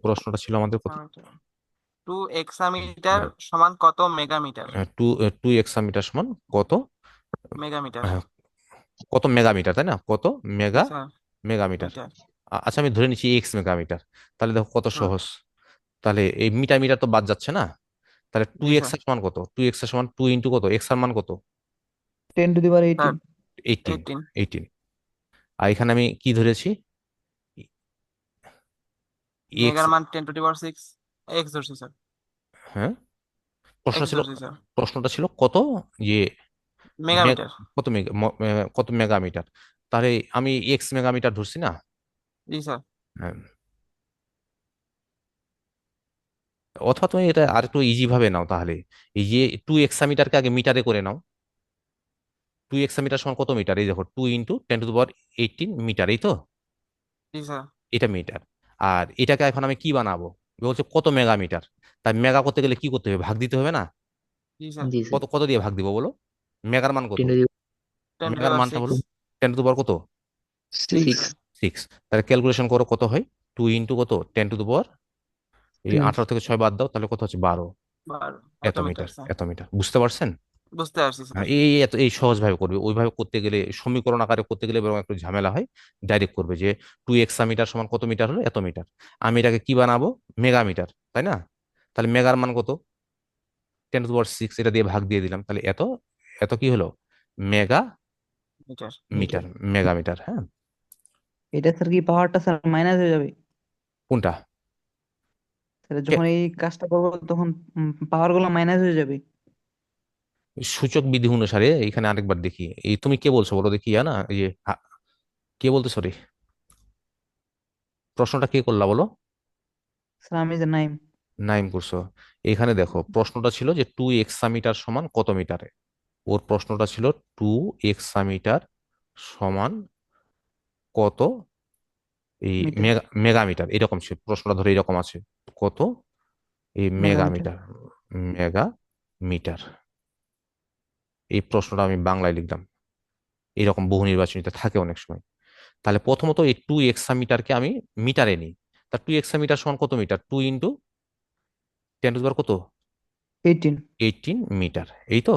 প্রশ্নটা ছিল আমাদের কত, 2 হেক্সামিটার সমান কত মেগামিটার। টু 2 হেক্সামিটার সমান কত, মেগামিটার। আহ, কত মেগামিটার, তাই না, কত জি মেগা স্যার। মেগামিটার। মিটার। আচ্ছা আমি ধরে নিচ্ছি X মেগামিটার, তাহলে দেখো কত হুম। সহজ। তাহলে এই মিটার মিটার তো বাদ যাচ্ছে না, তাহলে টু জি এক্স স্যার। এর সমান কত, 2 x এর সমান 2 কত, এক্স এর মান কত, 10⁻18। স্যার 18। 18। 18, আর এখানে আমি কি ধরেছি, এক্স, মেগার মান 10⁻6। এক্স ধরছি স্যার। হ্যাঁ, প্রশ্ন এক্স ছিল, ধরছি স্যার। প্রশ্নটা ছিল কত, যে মেগামিটার। কত মেগা কত মেগামিটার, তাহলে আমি X মেগামিটার ধরছি না। জি স্যার। হ্যাঁ, অথবা তুমি এটা আর একটু ইজি ভাবে নাও তাহলে, এই যে 2 হেক্সামিটারকে আগে মিটারে করে নাও, 2 হেক্সামিটার সমান কত মিটার, এই দেখো 2 × 10⁻18 মিটার, এই তো, জি স্যার। এটা মিটার। আর এটাকে এখন আমি কি বানাবো, বলছে কত মেগামিটার, তাই মেগা করতে গেলে কি করতে হবে, ভাগ দিতে হবে না, জি স্যার। জি স্যার। কত কত দিয়ে ভাগ দিব বলো, মেগার মান কত, 10⁻6। টেন টু দি মেগার পাওয়ার মানটা সিক্স হলো 10⁻⁶ কত, 6 স্যার। 6। তাহলে ক্যালকুলেশন করো কত হয়, 2 × কত, 10⁻, এই 18 থেকে 6 বাদ দাও, তাহলে কত হচ্ছে 12, 12। এত এত মিটার মিটার, স্যার। এত মিটার, বুঝতে পারছেন? বুঝতে পারছি হ্যাঁ, স্যার। এই সহজ ভাবে করবে, ওইভাবে করতে গেলে সমীকরণ আকারে করতে গেলে বরং একটু ঝামেলা হয়। ডাইরেক্ট করবে যে 2 হেক্সামিটার সমান কত মিটার হলো, এত মিটার, আমি এটাকে কি বানাবো, মেগামিটার, তাই না, তাহলে মেগার মান কত, 10⁻6, এটা দিয়ে ভাগ দিয়ে দিলাম, তাহলে এত, এত কি হলো, mega metre. Metre, metre. Megametre, হ্যাঁ। এটা স্যার কি পাওয়ারটা স্যার মাইনাস হয়ে যাবে? কোনটা, স্যার কে- যখন এই কাজটা করবো তখন পাওয়ার গুলো মাইনাস হয়ে যাবে। সূচক বিধি অনুসারে এখানে আরেকবার দেখি, এই তুমি কে বলছো বলো দেখি, না এই যে কে বলতে, সরি, প্রশ্নটা কে করলা বলো, স্যার আমি যে নাইম। নাইম করছো। এখানে দেখো প্রশ্নটা ছিল যে 2 হেক্সামিটার সমান কত মিটারে, ওর প্রশ্নটা ছিল 2 হেক্সামিটার সমান কত, এই মিটার। মেগামিটার, এরকম ছিল প্রশ্নটা, ধরে এরকম আছে, কত এই মেগামিটার। মেগামিটার, মেগামিটার, এই প্রশ্নটা আমি বাংলায় লিখলাম, এরকম বহু নির্বাচনীতে থাকে অনেক সময়। তাহলে প্রথমত এই 2 হেক্সামিটারকে আমি মিটারে নিই, তা 2 হেক্সামিটার সমান কত মিটার, 2 × 10⁻, কত, 18। 18 মিটার, এই তো।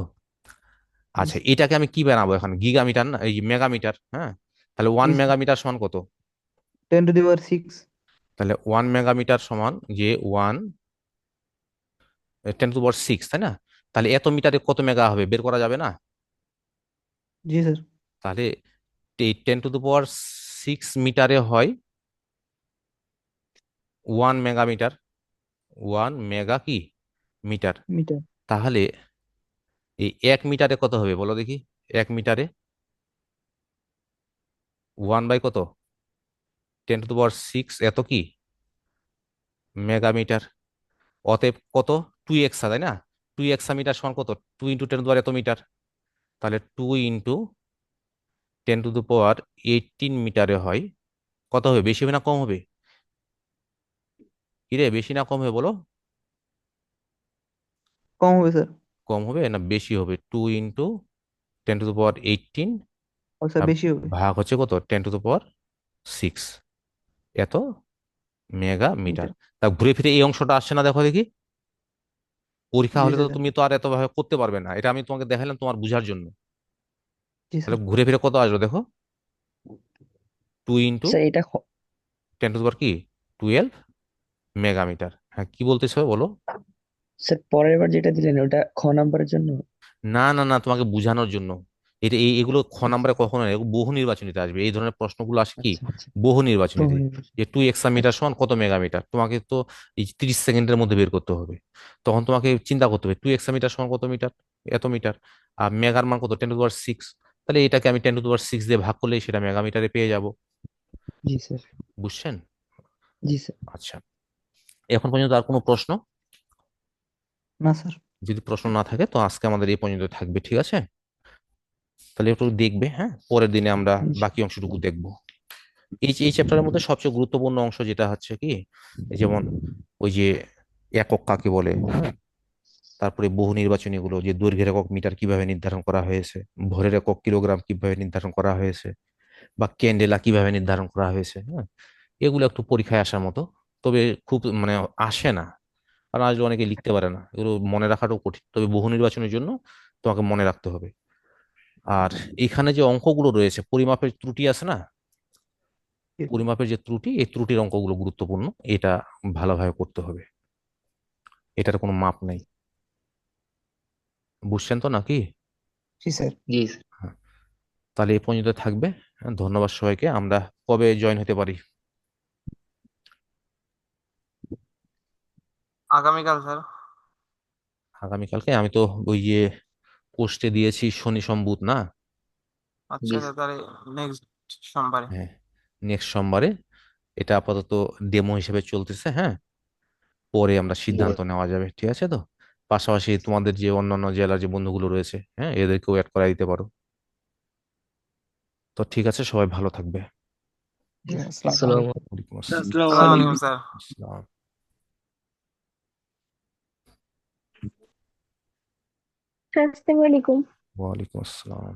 আচ্ছা এটাকে আমি কি বানাবো এখন, গিগামিটার না, এই মেগামিটার, হ্যাঁ, তাহলে ওয়ান জি স্যার। মেগামিটার সমান কত, 10⁻6। তাহলে 1 মেগামিটার সমান যে 10⁻6, তাই না, তাহলে এত মিটারে কত মেগা হবে বের করা যাবে না, জি স্যার। তাহলে এই 10⁶ মিটারে হয় 1 মেগামিটার। 1 মেগা কি মিটার। মিটার। তাহলে এই 1 মিটারে কত হবে বলো দেখি? 1 মিটারে 1/কত? 10⁶ এত কি মেগামিটার। অতএব কত? 2 এক্সা, তাই না? 2 এক্সা মিটার সমান কত? 2 × 10⁻⁸ এত মিটার। তাহলে 2 × 10⁻18 মিটারে হয় কত হবে? বেশি হবে না কম হবে? কিরে, বেশি না কম হবে বলো? কম হবে স্যার। কম হবে না বেশি হবে? 2 × 10⁻18 ও স্যার আর বেশি হবে। ভাগ হচ্ছে কত? 10⁶ এত মেগামিটার। মিটার। তা ঘুরে ফিরে এই অংশটা আসছে না, দেখো দেখি। পরীক্ষা জি হলে তো স্যার। তুমি তো আর এতভাবে করতে পারবে না, এটা আমি তোমাকে দেখালাম তোমার বুঝার জন্য। জি তাহলে স্যার। ঘুরে ফিরে কত আসবে দেখো? 2 × স্যার এটা 10⁻, কি 12 মেগামিটার। হ্যাঁ, কি বলতেছো বলো? স্যার পরের বার যেটা দিলেন ওটা খ নাম্বারের জন্য। না না না, তোমাকে বোঝানোর জন্য। এটা এগুলো আচ্ছা নাম্বারে কখনো না, এগুলো বহু নির্বাচনীতে আসবে। এই ধরনের প্রশ্নগুলো আসে কি আচ্ছা আচ্ছা বহু নির্বাচনীতে। বহুনির্বাচনী। যে 2 এক্সা মিটার আচ্ছা সমান কত মেগামিটার, তোমাকে তো এই 30 সেকেন্ডের মধ্যে বের করতে হবে। তখন তোমাকে চিন্তা করতে হবে 2 এক্সা মিটার সমান কত মিটার, এত মিটার। আর মেগার মান কত? 10⁶। তাহলে এটাকে আমি 10⁶ দিয়ে ভাগ করলে সেটা মেগামিটারে পেয়ে যাব। জি স্যার। বুঝছেন? জি স্যার। আচ্ছা, এখন পর্যন্ত আর কোনো প্রশ্ন? না স্যার। যদি প্রশ্ন না থাকে তো আজকে আমাদের এই পর্যন্ত থাকবে, ঠিক আছে? তাহলে একটু দেখবে, হ্যাঁ, পরের দিনে আমরা জি বাকি অংশটুকু দেখবো। এই চ্যাপ্টারের মধ্যে সবচেয়ে গুরুত্বপূর্ণ অংশ যেটা হচ্ছে কি, যেমন ওই যে একক কাকে বলে, হ্যাঁ, তারপরে বহু নির্বাচনী গুলো, যে দৈর্ঘ্যের একক মিটার কিভাবে নির্ধারণ করা হয়েছে, ভরের একক কিলোগ্রাম কিভাবে নির্ধারণ করা হয়েছে, বা ক্যান্ডেলা কিভাবে নির্ধারণ করা হয়েছে, হ্যাঁ, এগুলো একটু পরীক্ষায় আসার মতো। তবে খুব মানে আসে না, আর আসলে অনেকে লিখতে পারে না, এগুলো মনে রাখাটাও কঠিন। তবে বহু নির্বাচনের জন্য তোমাকে মনে রাখতে হবে। আর এখানে যে অঙ্কগুলো রয়েছে, পরিমাপের ত্রুটি আছে না, পরিমাপের যে ত্রুটি, এই ত্রুটির অঙ্কগুলো গুরুত্বপূর্ণ। এটা ভালোভাবে করতে হবে, এটার কোনো মাপ নেই। বুঝছেন তো নাকি? জি স্যার। জি হ্যাঁ, তাহলে এই পর্যন্ত থাকবে। হ্যাঁ, ধন্যবাদ সবাইকে। আমরা কবে জয়েন হতে পারি? আগামীকাল স্যার। আগামীকালকে? আমি তো ওই যে পোস্টে দিয়েছি শনি সোম বুধ, না? আচ্ছা জি স্যার, তাহলে নেক্সট সোমবারে। হ্যাঁ, নেক্সট সোমবারে। এটা আপাতত ডেমো হিসেবে চলতেছে, হ্যাঁ, পরে আমরা সিদ্ধান্ত নেওয়া যাবে, ঠিক আছে তো? পাশাপাশি তোমাদের যে অন্যান্য জেলার যে বন্ধুগুলো রয়েছে, হ্যাঁ, এদেরকেও অ্যাড করা দিতে পারো। তো ঠিক আছে, সবাই ভালো থাকবে। জি, আসসালামু আসসালামু আলাইকুম। ওয়ালাইকুম আসসালামু আলাইকুম স্যার। আসসালাম। আসসালামু আলাইকুম। ওয়ালাইকুম আসসালাম।